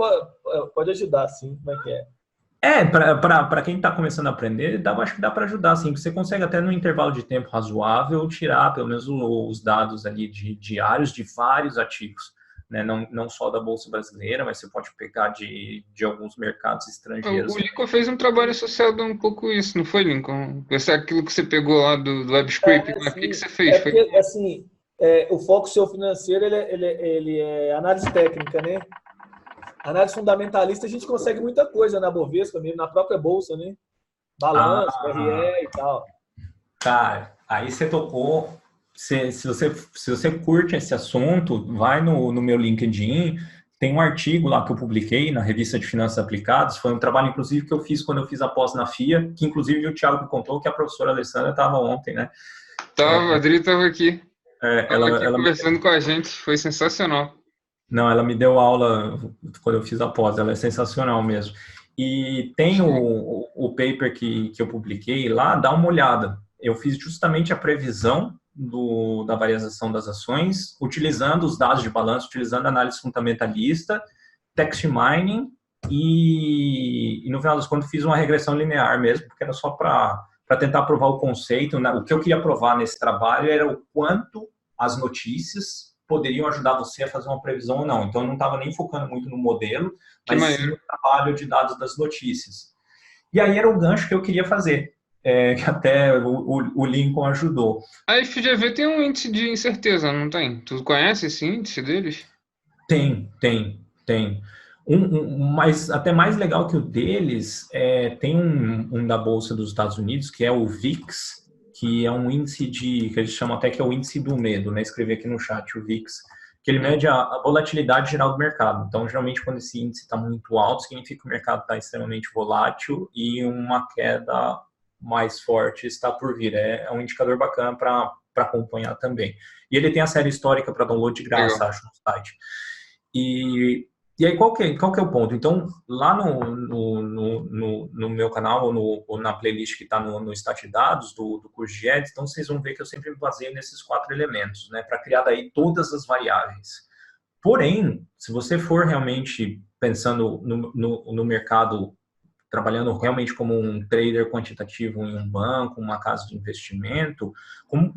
Pode ajudar, sim. Como é que é? Para quem está começando a aprender, acho que dá para ajudar, sim. Você consegue até no intervalo de tempo razoável tirar pelo menos os dados ali diários de vários ativos, né? Não só da Bolsa Brasileira, mas você pode pegar de alguns mercados estrangeiros. O Lincoln fez um trabalho associado um pouco isso, não foi, Lincoln? Aquilo que você pegou lá do Web Scraping, o que você fez? Porque, assim, o foco seu financeiro ele é análise técnica, né? Análise fundamentalista, a gente consegue muita coisa na Bovespa mesmo, na própria Bolsa, né? Balanço, RE e tal. Cara, aí você tocou. Se você curte esse assunto, vai no meu LinkedIn, tem um artigo lá que eu publiquei na revista de Finanças Aplicadas, foi um trabalho, inclusive, que eu fiz quando eu fiz a pós na FIA, que, inclusive, o Thiago me contou que a professora Alessandra estava ontem, né? A Adri estava aqui. Ela conversando com a gente, foi sensacional. Não, ela me deu aula quando eu fiz a pós, ela é sensacional mesmo. E tem o paper que eu publiquei lá, dá uma olhada. Eu fiz justamente a previsão da variação das ações, utilizando os dados de balanço, utilizando análise fundamentalista, text mining e no final das contas fiz uma regressão linear mesmo, porque era só para tentar provar o conceito. O que eu queria provar nesse trabalho era o quanto as notícias poderiam ajudar você a fazer uma previsão ou não. Então, eu não estava nem focando muito no modelo, mas sim no trabalho de dados das notícias. E aí era o gancho que eu queria fazer, que até o Lincoln ajudou. A FGV tem um índice de incerteza, não tem? Tu conhece esse índice deles? Tem. Mas até mais legal que o deles, tem um da Bolsa dos Estados Unidos, que é o VIX, que é um índice que eles chamam até que é o índice do medo, né? Escrever aqui no chat o VIX, que ele mede a volatilidade geral do mercado. Então, geralmente, quando esse índice está muito alto, significa que o mercado está extremamente volátil e uma queda mais forte está por vir. É um indicador bacana para acompanhar também. E ele tem a série histórica para download de graça, acho, no site. E aí, qual que é o ponto? Então, lá no meu canal, ou na playlist que está no Stat Dados do curso de Eds, então vocês vão ver que eu sempre me baseio nesses 4 elementos, né, para criar daí todas as variáveis. Porém, se você for realmente pensando no mercado, trabalhando realmente como um trader quantitativo em um banco, uma casa de investimento,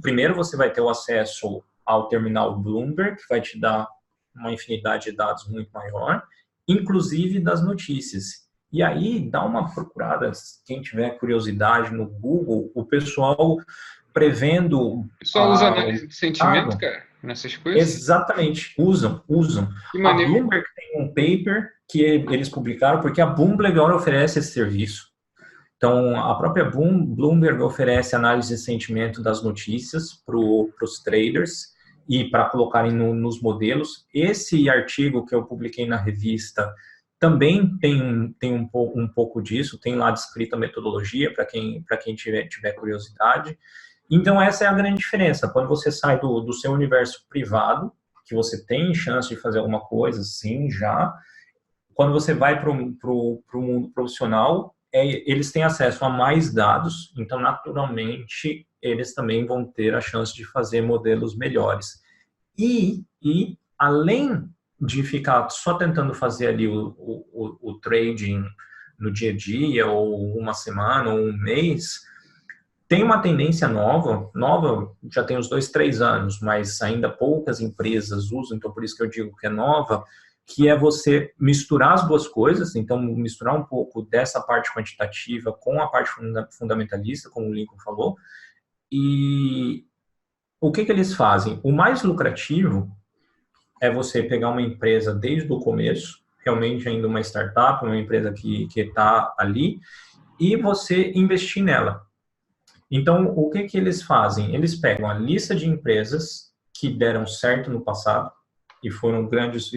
primeiro você vai ter o acesso ao terminal Bloomberg, que vai te dar uma infinidade de dados muito maior, inclusive das notícias. E aí, dá uma procurada, quem tiver curiosidade no Google, o pessoal prevendo... O pessoal usa análise de sentimento, cara, nessas coisas? Exatamente, usam. A Bloomberg tem um paper que eles publicaram, porque a Bloomberg agora oferece esse serviço. Então, a própria Bloomberg oferece análise de sentimento das notícias para os traders, e para colocarem nos modelos. Esse artigo que eu publiquei na revista também tem um pouco disso, tem lá descrita a metodologia para quem tiver curiosidade. Então, essa é a grande diferença. Quando você sai do seu universo privado, que você tem chance de fazer alguma coisa, sim, já. Quando você vai para o mundo profissional, eles têm acesso a mais dados, então, naturalmente, eles também vão ter a chance de fazer modelos melhores. E além de ficar só tentando fazer ali o trading no dia a dia, ou uma semana, ou um mês, tem uma tendência nova, já tem uns 2, 3 anos, mas ainda poucas empresas usam, então por isso que eu digo que é nova, que é você misturar as duas coisas, então misturar um pouco dessa parte quantitativa com a parte fundamentalista, como o Lincoln falou, e o que eles fazem? O mais lucrativo é você pegar uma empresa desde o começo, realmente ainda uma startup, uma empresa que está ali, e você investir nela. Então, o que eles fazem? Eles pegam a lista de empresas que deram certo no passado e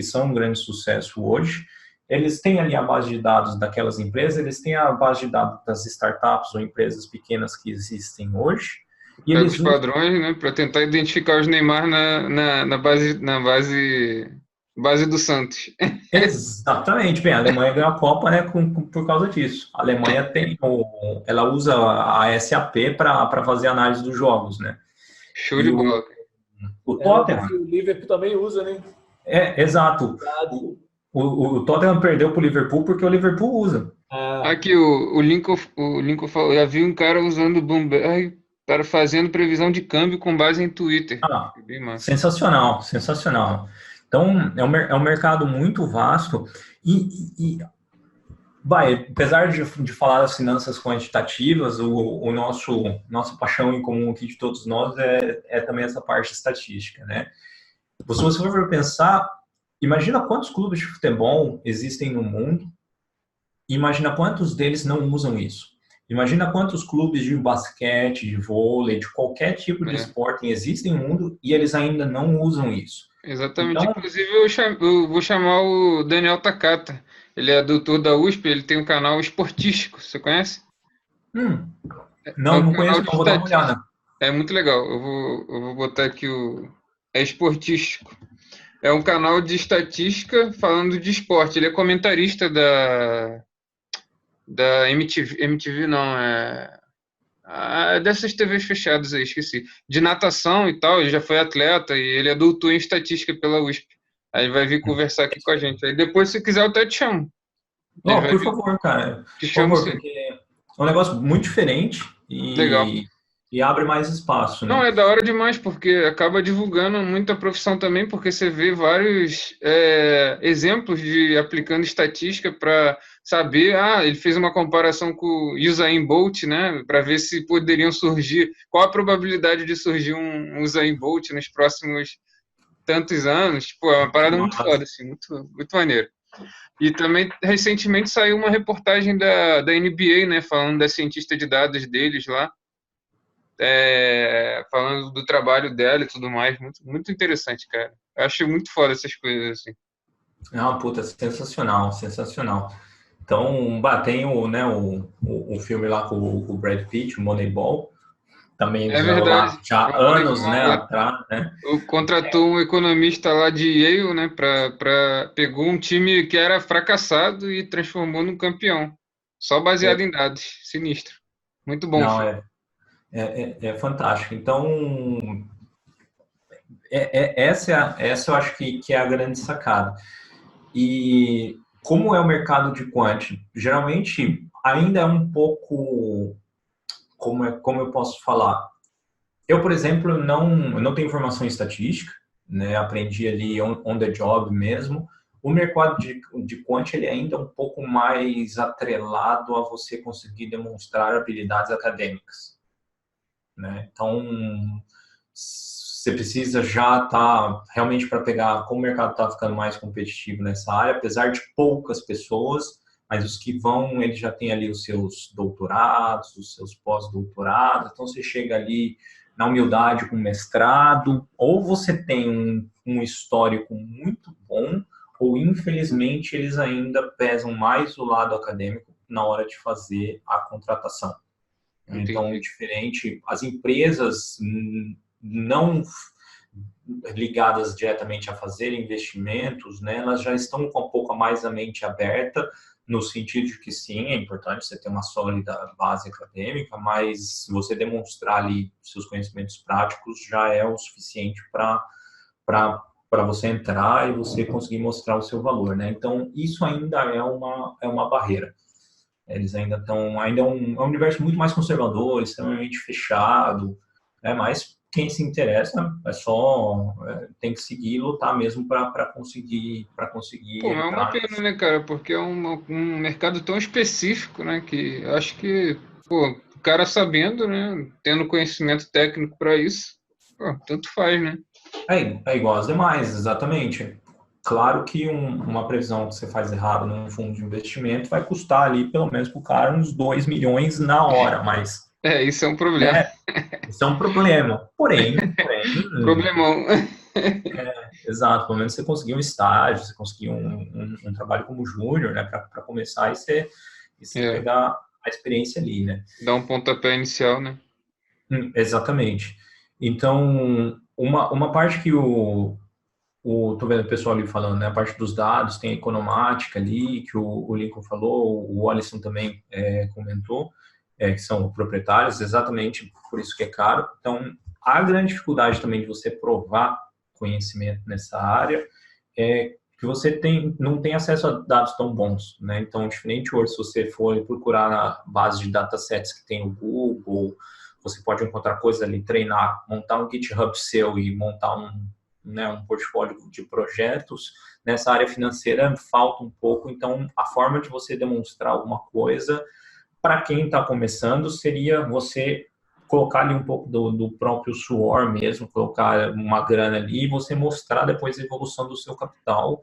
são um grande sucesso hoje. Eles têm ali a base de dados daquelas empresas, eles têm a base de dados das startups ou empresas pequenas que existem hoje. E eles os padrões, né, para tentar identificar os Neymar na base do Santos. Exatamente, bem, a Alemanha ganhou a Copa, né, por causa disso. A Alemanha ela usa a SAP para fazer análise dos jogos, né? Show de bola. O Tottenham. O Liverpool também usa, né? Exato. O Tottenham perdeu para o Liverpool porque o Liverpool usa. Aqui o Lincoln falou, já vi um cara usando o Bloomberg para fazendo previsão de câmbio com base em Twitter. Sensacional. Então, é um mercado muito vasto apesar de falar das finanças quantitativas, nossa paixão em comum aqui de todos nós é também essa parte estatística, né? Se você for pensar, imagina quantos clubes de futebol existem no mundo, e imagina quantos deles não usam isso. Imagina quantos clubes de basquete, de vôlei, de qualquer tipo de esporte existem no mundo e eles ainda não usam isso. Exatamente. Então, inclusive, eu vou chamar o Daniel Takata. Ele é doutor da USP, ele tem um canal esportístico. Você conhece? Não conheço, então vou dar uma olhada. É muito legal. Eu vou botar aqui É esportístico. É um canal de estatística falando de esporte. Ele é comentarista da MTV não, dessas TVs fechadas aí, esqueci. De natação e tal, ele já foi atleta e ele é doutor em estatística pela USP. Aí ele vai vir conversar aqui com a gente. Aí depois, se quiser, eu até te chamo. Por favor, cara. Te chamo sim. Porque é um negócio muito diferente e abre mais espaço, né? Não, é da hora demais, porque acaba divulgando muita profissão também, porque você vê vários exemplos de aplicando estatística para saber, ele fez uma comparação com o Usain Bolt, né, para ver se poderiam surgir, qual a probabilidade de surgir um Usain Bolt nos próximos tantos anos. Tipo, é uma parada muito foda, assim, muito, muito maneiro. E também, recentemente, saiu uma reportagem da NBA, né, falando da cientista de dados deles lá, falando do trabalho dela e tudo mais. Muito, muito interessante, cara. Eu acho muito foda essas coisas, assim. Puta, sensacional. Então, tem o filme lá com o Brad Pitt, o Moneyball, também verdade. Lá já há anos, né, atrás, né? Contratou um economista lá de Yale, né, pegou um time que era fracassado e transformou num campeão, só baseado em dados. Sinistro. Muito bom. Não, é fantástico. Então, essa eu acho que é a grande sacada. E como é o mercado de quant, geralmente ainda é um pouco, como eu posso falar? Eu, por exemplo, eu não tenho formação em estatística, né? Aprendi ali on the job mesmo. O mercado de quant, ele ainda é um pouco mais atrelado a você conseguir demonstrar habilidades acadêmicas, né? Então, você precisa já estar realmente para pegar, como o mercado está ficando mais competitivo nessa área, apesar de poucas pessoas, mas os que vão, eles já têm ali os seus doutorados, os seus pós-doutorados, então você chega ali na humildade com mestrado, ou você tem um histórico muito bom, ou infelizmente eles ainda pesam mais o lado acadêmico na hora de fazer a contratação. Entendi. Então, diferente, as empresas não ligadas diretamente a fazer investimentos, né, elas já estão com um pouco mais a mente aberta, no sentido de que sim, é importante você ter uma sólida base acadêmica, mas você demonstrar ali seus conhecimentos práticos já é o suficiente para você entrar e você conseguir mostrar o seu valor, né? Então, isso ainda é uma barreira. Eles ainda estão, ainda é um universo muito mais conservador, extremamente fechado, né? Mas quem se interessa tem que seguir e lutar mesmo para conseguir Pô, é uma entrar. pena, né, cara? Porque é um mercado tão específico, né? Que eu acho que, pô, o cara sabendo, né? Tendo conhecimento técnico para isso, pô, tanto faz, né? É igual às demais, exatamente. Claro que uma previsão que você faz errado num fundo de investimento vai custar ali, pelo menos para o cara, uns 2 milhões na hora, mas, É, isso é um problema. né, isso é um problema. Porém, Problemão. exato, pelo menos você conseguiu um estágio, você conseguiu um trabalho como júnior, né, para começar e você É, pegar a experiência ali, né? dá um pontapé inicial, né? Exatamente. Então, uma parte que tô vendo o pessoal ali falando, né? A parte dos dados, tem a economática ali, que o Lincoln falou, o Alisson também comentou, que são proprietários, exatamente por isso que é caro. Então, a grande dificuldade também de você provar conhecimento nessa área é que você não tem acesso a dados tão bons, né? Então, diferente hoje, se você for procurar na base de datasets que tem no Google, você pode encontrar coisas ali, treinar, montar um GitHub seu e montar um portfólio de projetos. Nessa área financeira falta um pouco, então a forma de você demonstrar alguma coisa para quem está começando seria você colocar ali um pouco do próprio suor mesmo, colocar uma grana ali e você mostrar depois a evolução do seu capital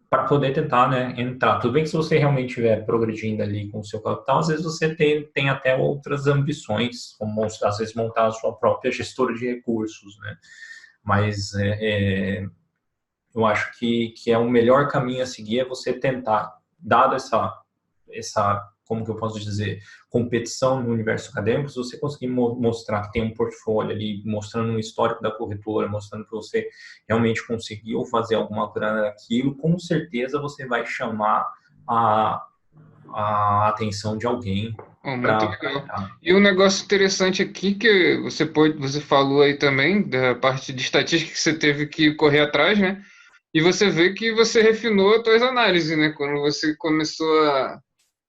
para poder tentar, né, entrar. Tudo bem que se você realmente estiver progredindo ali com o seu capital, às vezes você tem até outras ambições, como às vezes montar a sua própria gestora de recursos, né? Mas eu acho que é o melhor caminho a seguir é você tentar, dado essa, como que eu posso dizer, competição no universo acadêmico, se você conseguir mostrar que tem um portfólio ali, mostrando um histórico da corretora, mostrando que você realmente conseguiu fazer alguma grana daquilo, com certeza você vai chamar a atenção de alguém Pô, muito para legal. entrar. E um negócio interessante aqui que você falou aí também da parte de estatística que você teve que correr atrás, né? E você vê que você refinou as suas análises, né? Quando você começou a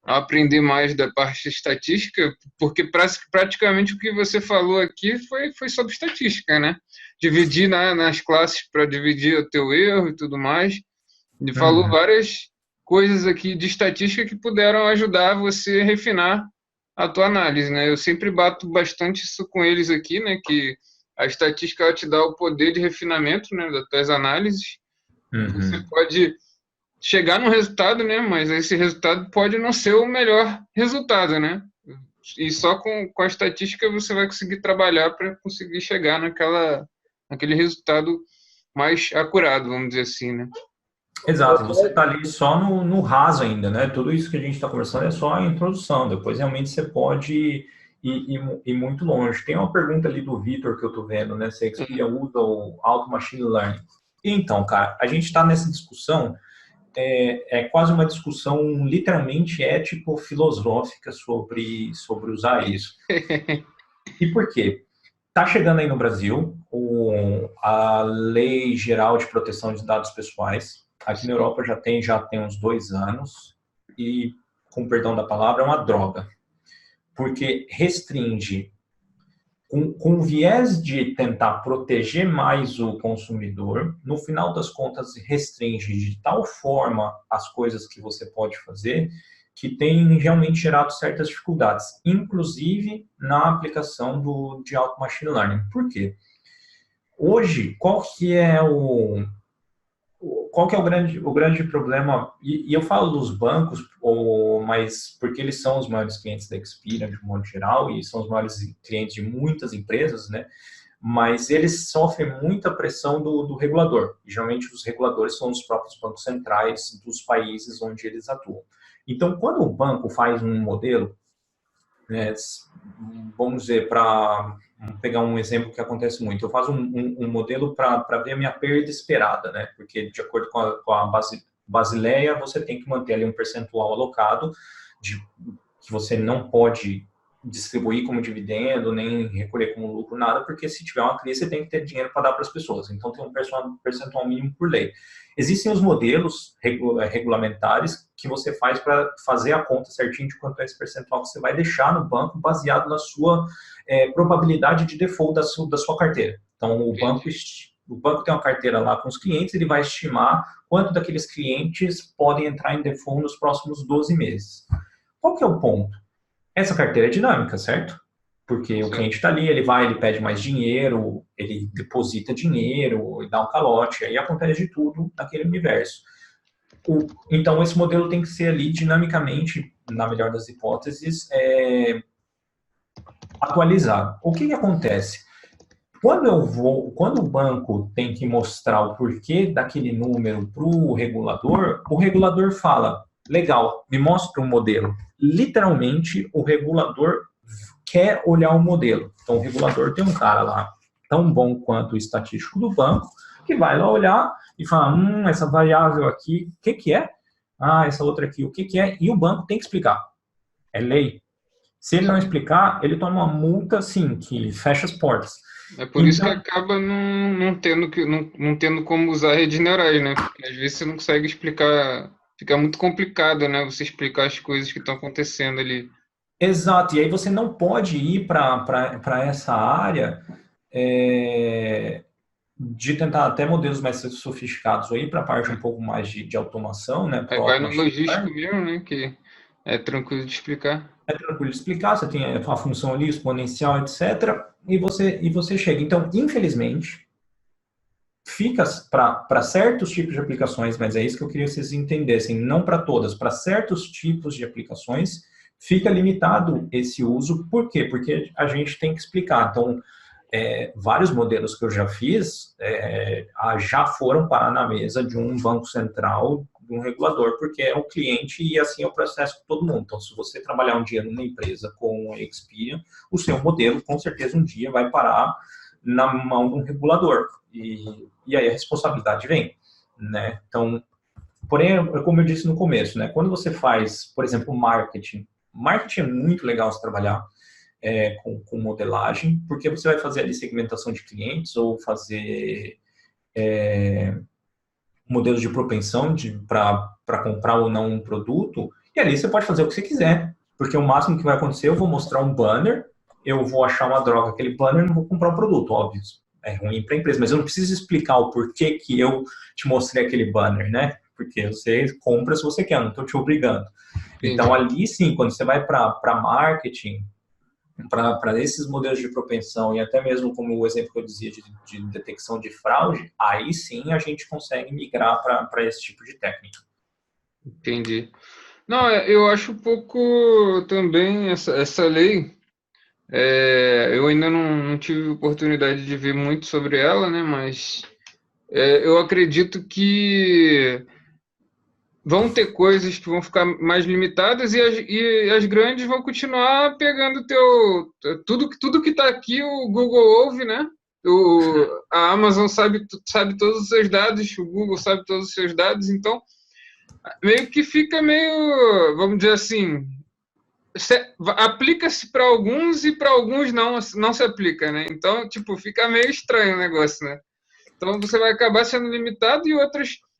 aprender mais da parte estatística, porque praticamente o que você falou aqui foi sobre estatística, né? Dividir nas classes para dividir o teu erro e tudo mais. E falou Uhum. várias coisas aqui de estatística que puderam ajudar você a refinar a tua análise, né? Eu sempre bato bastante isso com eles aqui, né? Que a estatística ela te dá o poder de refinamento, né? Das tuas análises. Você Uhum. pode chegar num resultado, né? Mas esse resultado pode não ser o melhor resultado, né? E só com a estatística você vai conseguir trabalhar para conseguir chegar naquele resultado mais acurado, vamos dizer assim, né? Exato, você está ali só no raso ainda, né? Tudo isso que a gente está conversando é só a introdução, depois realmente você pode ir muito longe. Tem uma pergunta ali do Vitor que eu estou vendo, né? Se a Experian usa o Auto Machine Learning. Então, cara, a gente está nessa discussão, é quase uma discussão literalmente ético-filosófica sobre usar isso. E por quê? Está chegando aí no Brasil a Lei Geral de Proteção de Dados Pessoais. Aqui na Europa já tem uns 2 anos e, com perdão da palavra, é uma droga. Porque restringe, com viés de tentar proteger mais o consumidor, no final das contas restringe de tal forma as coisas que você pode fazer que tem realmente gerado certas dificuldades, inclusive na aplicação de Auto Machine Learning. Por quê? Hoje, qual que é o grande problema? E eu falo dos bancos, mas porque eles são os maiores clientes da Experian, de um modo geral, e são os maiores clientes de muitas empresas, né? mas eles sofrem muita pressão do regulador. E, geralmente, os reguladores são os próprios bancos centrais dos países onde eles atuam. Então, quando o banco faz um modelo, né, vamos dizer, para pegar um exemplo que acontece muito, eu faço um modelo para ver a minha perda esperada, né, porque de acordo com a Basileia, você tem que manter ali um percentual alocado que você não pode distribuir como dividendo, nem recolher como lucro, nada, porque se tiver uma crise, você tem que ter dinheiro para dar para as pessoas. Então, tem um percentual mínimo por lei. Existem os modelos regulamentares que você faz para fazer a conta certinho de quanto é esse percentual que você vai deixar no banco, baseado na sua probabilidade de default da sua carteira. Então, o banco tem uma carteira lá com os clientes, ele vai estimar quanto daqueles clientes podem entrar em default nos próximos 12 meses. Qual que é o ponto? Essa carteira é dinâmica, certo? Porque o cliente está ali, ele pede mais dinheiro, ele deposita dinheiro, e dá um calote, aí acontece de tudo naquele universo. Então, esse modelo tem que ser ali dinamicamente, na melhor das hipóteses, atualizado. O que acontece? Quando o banco tem que mostrar o porquê daquele número para o regulador fala, legal, me mostra um modelo. Literalmente, o regulador quer olhar o modelo. Então, o regulador tem um cara lá, tão bom quanto o estatístico do banco, que vai lá olhar e fala, essa variável aqui, o que é? Essa outra aqui, o que é? E o banco tem que explicar. É lei. Se ele não explicar, ele toma uma multa, assim, que fecha as portas. É por isso que acaba não tendo como usar redes neurais, né? Porque às vezes você não consegue explicar, fica muito complicado, né? Você explicar as coisas que estão acontecendo ali. Exato, e aí você não pode ir para essa área de tentar até modelos mais sofisticados, ou ir para a parte um pouco mais de automação, né? Aí vai no logístico mesmo, né? Que é tranquilo de explicar. É tranquilo de explicar, você tem a função ali, exponencial, etc. E você chega. Então, infelizmente, fica para certos tipos de aplicações, mas é isso que eu queria que vocês entendessem, não para todas, para certos tipos de aplicações, fica limitado esse uso. Por quê? Porque a gente tem que explicar. Então, vários modelos que eu já fiz já foram parar na mesa de um banco central, de um regulador, porque é o cliente e assim é o processo com todo mundo. Então, se você trabalhar um dia numa empresa com a Experian, o seu modelo, com certeza, um dia vai parar na mão de um regulador. E aí a responsabilidade vem, né? Então, porém, como eu disse no começo, né? Quando você faz, por exemplo, marketing é muito legal se trabalhar com modelagem, porque você vai fazer ali segmentação de clientes ou fazer modelos de propensão para comprar ou não um produto, e ali você pode fazer o que você quiser, porque o máximo que vai acontecer, eu vou mostrar um banner, eu vou achar uma droga aquele banner e não vou comprar o produto, óbvio. É ruim para a empresa, mas eu não preciso explicar o porquê que eu te mostrei aquele banner, né? Porque você compra se você quer, eu não estou te obrigando. Então, ali sim, quando você vai para marketing, para esses modelos de propensão e até mesmo como o exemplo que eu dizia de detecção de fraude, aí sim a gente consegue migrar para esse tipo de técnica. Entendi. Não, eu acho um pouco também essa lei, eu ainda não tive oportunidade de ver muito sobre ela, né? Mas eu acredito que vão ter coisas que vão ficar mais limitadas e as grandes vão continuar pegando tudo que está aqui, o Google ouve, né? A Amazon sabe todos os seus dados, o Google sabe todos os seus dados, então meio que fica vamos dizer assim, aplica-se para alguns e para alguns não se aplica, né? Então, tipo, fica meio estranho o negócio, né? Então você vai acabar sendo limitado e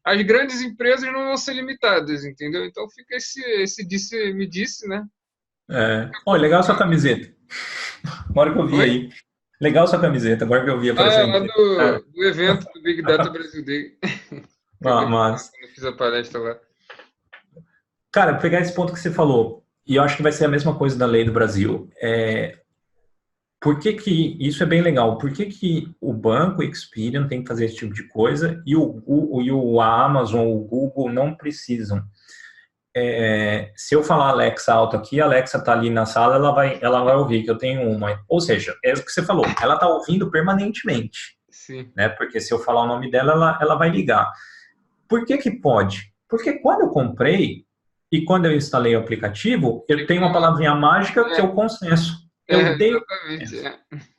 as grandes empresas não vão ser limitadas, entendeu? Então fica esse disse-me-disse, né? Olha, legal sua camiseta. Agora que eu vi aí. Legal sua camiseta, agora que eu vi aparecendo. Lá do evento do Big Data Brasil Day. Mas... Eu fiz a palestra lá. Cara, vou pegar esse ponto que você falou, e eu acho que vai ser a mesma coisa da lei do Brasil. Por que isso é bem legal? Por que o banco Experian tem que fazer esse tipo de coisa e a Amazon ou o Google não precisam? se eu falar Alexa alto aqui, a Alexa tá ali na sala, ela vai ouvir que eu tenho uma. Ou seja, é o que você falou, ela tá ouvindo permanentemente, Sim. né? Porque se eu falar o nome dela, ela vai ligar. Por que que pode? Porque quando eu comprei e quando eu instalei o aplicativo, eu tenho uma palavrinha mágica que é o consenso. Eu dei o Exatamente. consenso.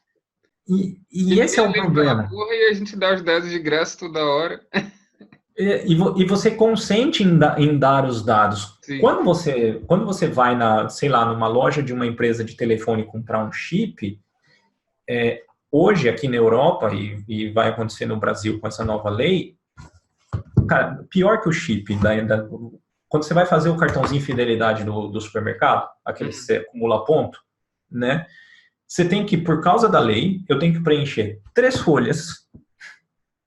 E esse é o problema. E a gente dá os dados de graça toda hora. E você consente em dar os dados. Sim. Quando você vai sei lá, numa loja de uma empresa de telefone comprar um chip, hoje aqui na Europa, e vai acontecer no Brasil com essa nova lei, cara, pior que o chip, quando você vai fazer o cartãozinho fidelidade do supermercado, aquele que você acumula ponto, né? Você tem que, por causa da lei, eu tenho que preencher 3 folhas.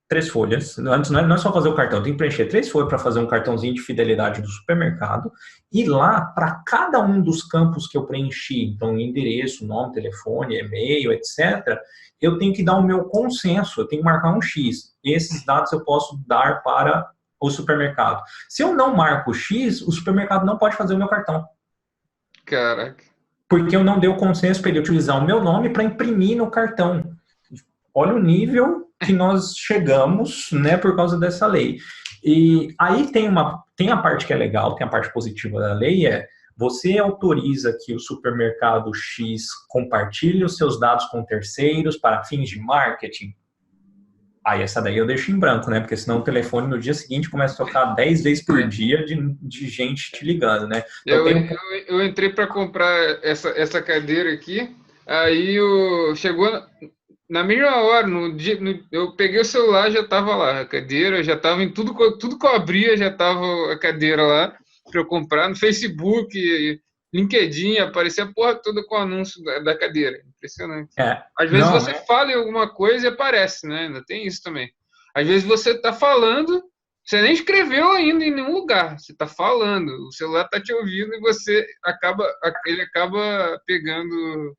3 folhas. Antes não é só fazer o cartão, tem que preencher 3 folhas para fazer um cartãozinho de fidelidade do supermercado. E lá, para cada um dos campos que eu preenchi, então endereço, nome, telefone, e-mail, etc., eu tenho que dar o meu consenso, eu tenho que marcar um X. Esses dados eu posso dar para o supermercado. Se eu não marco o X, o supermercado não pode fazer o meu cartão. Caraca. Porque eu não dei o consenso para ele utilizar o meu nome para imprimir no cartão. Olha o nível que nós chegamos, né, por causa dessa lei. E aí tem a parte que é legal, tem a parte positiva da lei, você autoriza que o supermercado X compartilhe os seus dados com terceiros para fins de marketing. Aí essa daí eu deixo em branco, né? Porque senão o telefone no dia seguinte começa a tocar 10 vezes por dia de gente te ligando, né? Eu entrei para comprar essa cadeira aqui, aí chegou na mesma hora, eu peguei o celular, já estava lá a cadeira, já estava em tudo que eu abria, já estava a cadeira lá para eu comprar no Facebook, LinkedIn, aparecia a porra toda com o anúncio da cadeira. Impressionante. Às vezes você fala em alguma coisa e aparece, né? Ainda tem isso também. Às vezes você está falando, você nem escreveu ainda em nenhum lugar, você está falando, o celular está te ouvindo e ele acaba pegando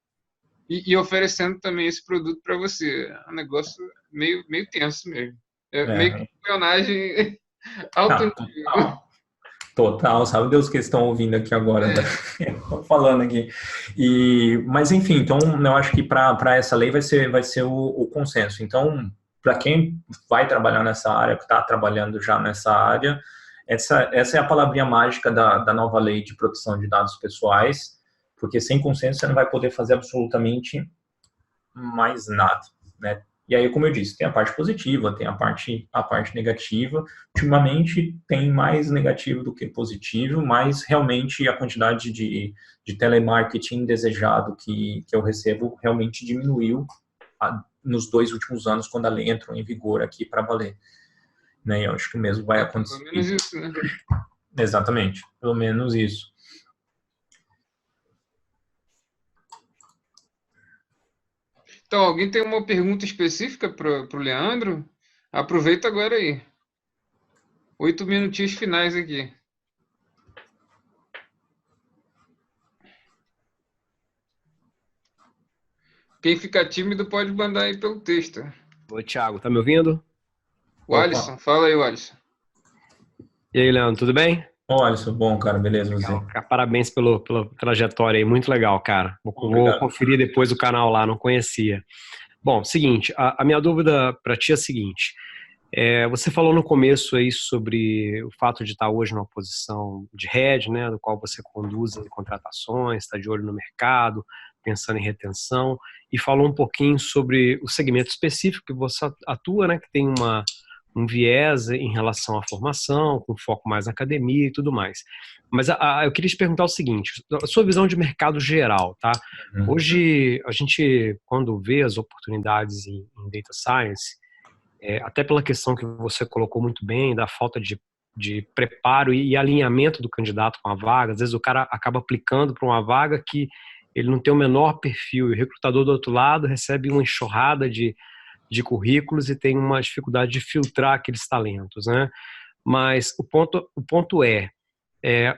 e oferecendo também esse produto para você. É um negócio meio tenso mesmo. Meio que espionagem alto nível. Total, sabe Deus que eles estão ouvindo aqui agora, falando aqui. Mas enfim, então eu acho que para essa lei vai ser o consenso. Então, para quem vai trabalhar nessa área, que está trabalhando já nessa área, essa é a palavrinha mágica da nova lei de proteção de dados pessoais, porque sem consenso você não vai poder fazer absolutamente mais nada, né? E aí, como eu disse, tem a parte positiva, tem a parte negativa. Ultimamente tem mais negativo do que positivo, mas realmente a quantidade de telemarketing desejado que eu recebo realmente diminuiu nos 2 últimos anos, quando a lei entrou em vigor aqui para valer. Né? Eu acho que o mesmo vai acontecer. Pelo menos isso, né? Exatamente, pelo menos isso. Então, alguém tem uma pergunta específica para o Leandro? Aproveita agora aí. 8 minutinhos finais aqui. Quem fica tímido pode mandar aí pelo texto. Oi, Thiago, tá me ouvindo? O Alisson, fala aí, Alisson. E aí, Leandro, tudo bem? Ô, Alisson, bom, cara, beleza, você? Parabéns pela trajetória aí, muito legal, cara. Vou conferir depois o canal lá, não conhecia. Bom, seguinte, a minha dúvida para ti é a seguinte. Você falou no começo aí sobre o fato de estar hoje numa posição de head, né, do qual você conduz contratações, está de olho no mercado, pensando em retenção, e falou um pouquinho sobre o segmento específico que você atua, né, que tem um viés em relação à formação, com foco mais na academia e tudo mais. Mas eu queria te perguntar o seguinte, a sua visão de mercado geral, tá? Hoje, a gente, quando vê as oportunidades em Data Science, até pela questão que você colocou muito bem, da falta de preparo e alinhamento do candidato com a vaga, às vezes o cara acaba aplicando para uma vaga que ele não tem o menor perfil, e o recrutador do outro lado recebe uma enxurrada de currículos e tem uma dificuldade de filtrar aqueles talentos, né? Mas o ponto é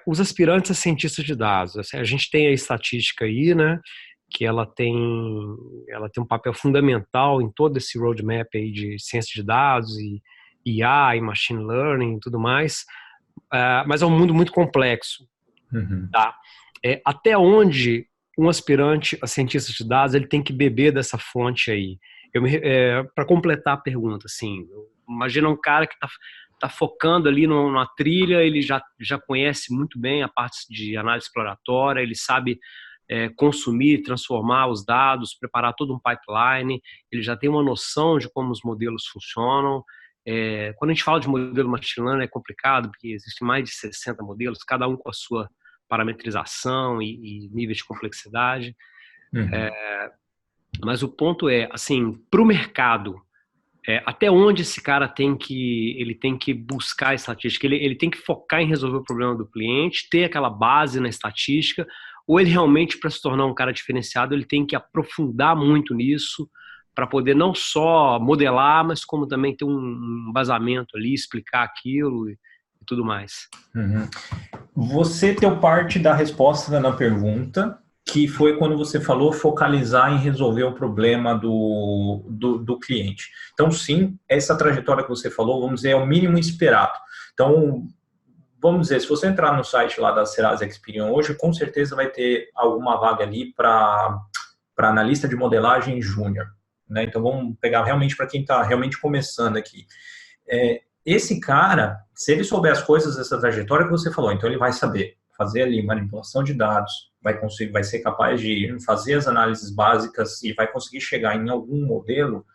os aspirantes a cientistas de dados. Assim, a gente tem a estatística aí, né? Que ela tem um papel fundamental em todo esse roadmap aí de ciência de dados e IA e machine learning e tudo mais. mas é um mundo muito complexo. Tá? Até onde um aspirante a cientista de dados ele tem que beber dessa fonte aí? Para completar a pergunta, assim, imagina um cara que está focando ali numa trilha, ele já conhece muito bem a parte de análise exploratória, ele sabe consumir, transformar os dados, preparar todo um pipeline, ele já tem uma noção de como os modelos funcionam. Quando a gente fala de modelo machine learning é complicado, porque existem mais de 60 modelos, cada um com a sua parametrização e níveis de complexidade. Mas o ponto é, assim, para o mercado, até onde esse cara tem que buscar estatística? Ele tem que focar em resolver o problema do cliente, ter aquela base na estatística, ou ele realmente, para se tornar um cara diferenciado, ele tem que aprofundar muito nisso para poder não só modelar, mas como também ter um embasamento ali, explicar aquilo e tudo mais. Você deu parte da resposta na pergunta, que foi quando você falou focalizar em resolver o problema do cliente. Então, sim, essa trajetória que você falou, vamos dizer, é o mínimo esperado. Então, vamos dizer, se você entrar no site lá da Serasa Experian hoje, com certeza vai ter alguma vaga ali para analista de modelagem júnior, né? Então, vamos pegar realmente para quem está realmente começando aqui. Esse cara, se ele souber as coisas dessa trajetória que você falou, então ele vai saber fazer ali manipulação de dados, vai ser capaz de fazer as análises básicas e vai conseguir chegar em algum modelo,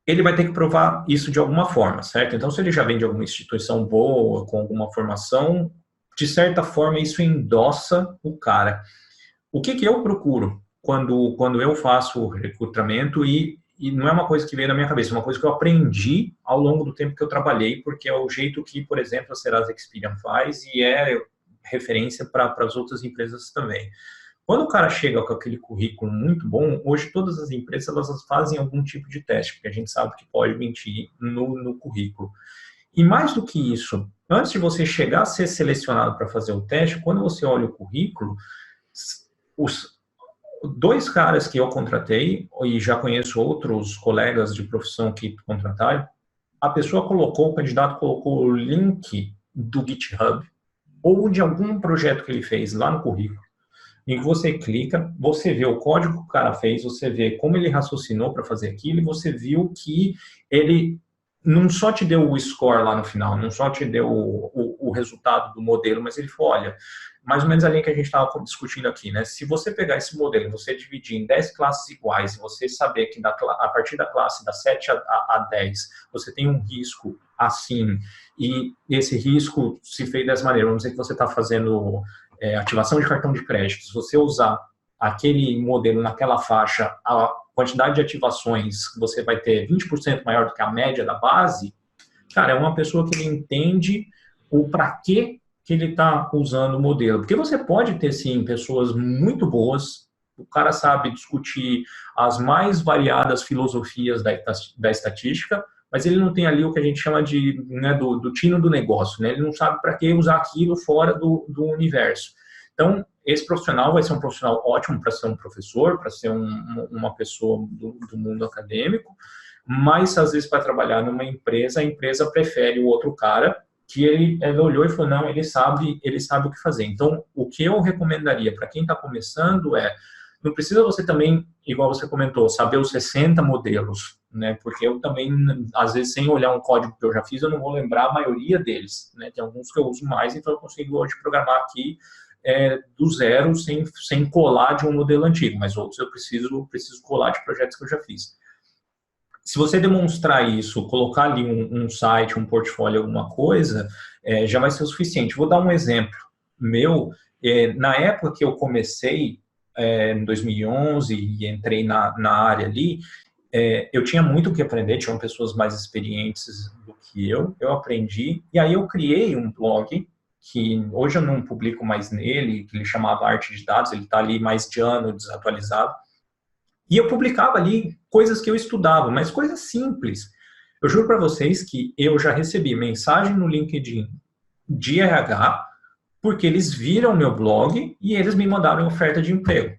ele vai ter que provar isso de alguma forma, certo? Então, se ele já vem de alguma instituição boa, com alguma formação, de certa forma isso endossa o cara. O que eu procuro quando eu faço recrutamento e não é uma coisa que veio da minha cabeça, é uma coisa que eu aprendi ao longo do tempo que eu trabalhei, porque é o jeito que, por exemplo, a Serasa Experian faz e é referência para as outras empresas também. Quando o cara chega com aquele currículo muito bom, hoje todas as empresas elas fazem algum tipo de teste, porque a gente sabe que pode mentir no currículo. E mais do que isso, antes de você chegar a ser selecionado para fazer o teste, quando você olha o currículo, os 2 caras que eu contratei, e já conheço outros colegas de profissão que contrataram, o candidato colocou o link do GitHub ou de algum projeto que ele fez lá no currículo, em que você clica, você vê o código que o cara fez, você vê como ele raciocinou para fazer aquilo, e você viu que ele não só te deu o score lá no final, não só te deu o resultado do modelo, mas ele falou, olha, mais ou menos a linha que a gente estava discutindo aqui, né? Se você pegar esse modelo, você dividir em 10 classes iguais, e você saber que a partir da classe da 7 a 10, você tem um risco assim, e esse risco se fez dessa maneira, vamos dizer que você está fazendo ativação de cartão de crédito, se você usar aquele modelo naquela faixa, a quantidade de ativações que você vai ter 20% maior do que a média da base, cara, é uma pessoa que ele entende o para que ele está usando o modelo. Porque você pode ter, sim, pessoas muito boas, o cara sabe discutir as mais variadas filosofias da estatística, mas ele não tem ali o que a gente chama de, né, do tino do negócio, né? Ele não sabe para que usar aquilo fora do universo. Então, esse profissional vai ser um profissional ótimo para ser um professor, para ser uma pessoa do mundo acadêmico, mas às vezes para trabalhar numa empresa, a empresa prefere o outro cara que ele olhou e falou, não, ele sabe o que fazer. Então, o que eu recomendaria para quem está começando não precisa você também, igual você comentou, saber os 60 modelos, né? Porque eu também, às vezes, sem olhar um código que eu já fiz, eu não vou lembrar a maioria deles, né? Tem alguns que eu uso mais, então eu consigo hoje programar aqui do zero, sem colar de um modelo antigo, mas outros eu preciso colar de projetos que eu já fiz. Se você demonstrar isso, colocar ali um site, um portfólio, alguma coisa, já vai ser o suficiente. Vou dar um exemplo meu. Na época que eu comecei, em 2011, e entrei na área ali, eu tinha muito o que aprender, tinham pessoas mais experientes do que eu aprendi, e aí eu criei um blog, que hoje eu não publico mais nele, que ele chamava Arte de Dados, ele está ali mais de ano, desatualizado. E eu publicava ali coisas que eu estudava, mas coisas simples. Eu juro para vocês que eu já recebi mensagem no LinkedIn de RH, porque eles viram meu blog e eles me mandaram oferta de emprego.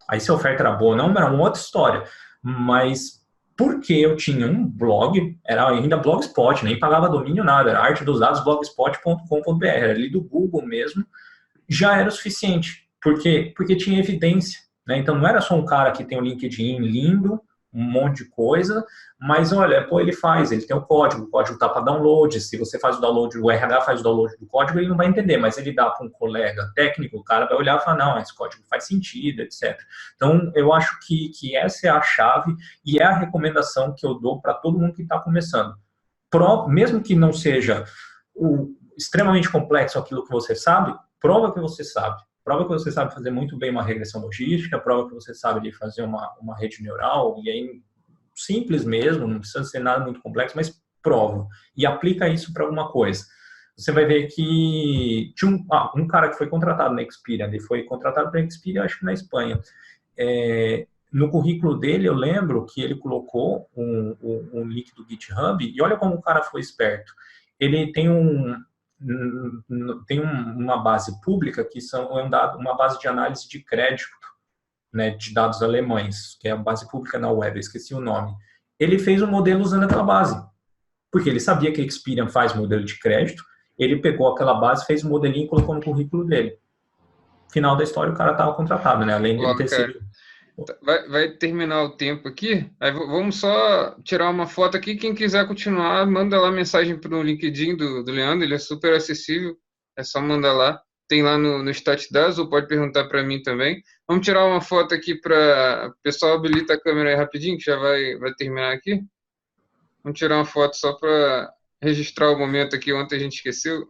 Aí se a oferta era boa ou não, era uma outra história. Mas porque eu tinha um blog, era ainda Blogspot, nem pagava domínio nada, era arte dos dados blogspot.com.br, era ali do Google mesmo, já era o suficiente. Por quê? Porque tinha evidência, né? Então não era só um cara que tem um LinkedIn lindo, um monte de coisa, mas olha, pô, ele tem o código tá para download, se você faz o download, o RH faz o download do código, ele não vai entender, mas ele dá para um colega técnico, o cara vai olhar e falar, não, esse código faz sentido, etc. Então, eu acho que essa é a chave e é a recomendação que eu dou para todo mundo que está começando. Mesmo que não seja extremamente complexo aquilo que você sabe, prova que você sabe. Prova que você sabe fazer muito bem uma regressão logística, prova que você sabe fazer uma rede neural, e aí simples mesmo, não precisa ser nada muito complexo, mas prova. E aplica isso para alguma coisa. Você vai ver que tinha um cara que foi contratado na Experian, ele foi contratado para a Experian, acho que na Espanha. No currículo dele, eu lembro que ele colocou um link do GitHub, e olha como o cara foi esperto. Ele tem uma base pública que uma base de análise de crédito, né, de dados alemães, que é a base pública na web, eu esqueci o nome. Ele fez um modelo usando aquela base, porque ele sabia que a Experian faz modelo de crédito, ele pegou aquela base, fez um modelinho e colocou no currículo dele. Final da história, o cara estava contratado, né, além de ter sido... Vai terminar o tempo aqui, aí vamos só tirar uma foto aqui, quem quiser continuar, manda lá mensagem para o LinkedIn do Leandro, ele é super acessível, é só mandar lá, tem lá no StatDados, ou pode perguntar para mim também. Vamos tirar uma foto aqui para o pessoal, habilita a câmera aí rapidinho, que já vai terminar aqui. Vamos tirar uma foto só para registrar o momento aqui, ontem a gente esqueceu.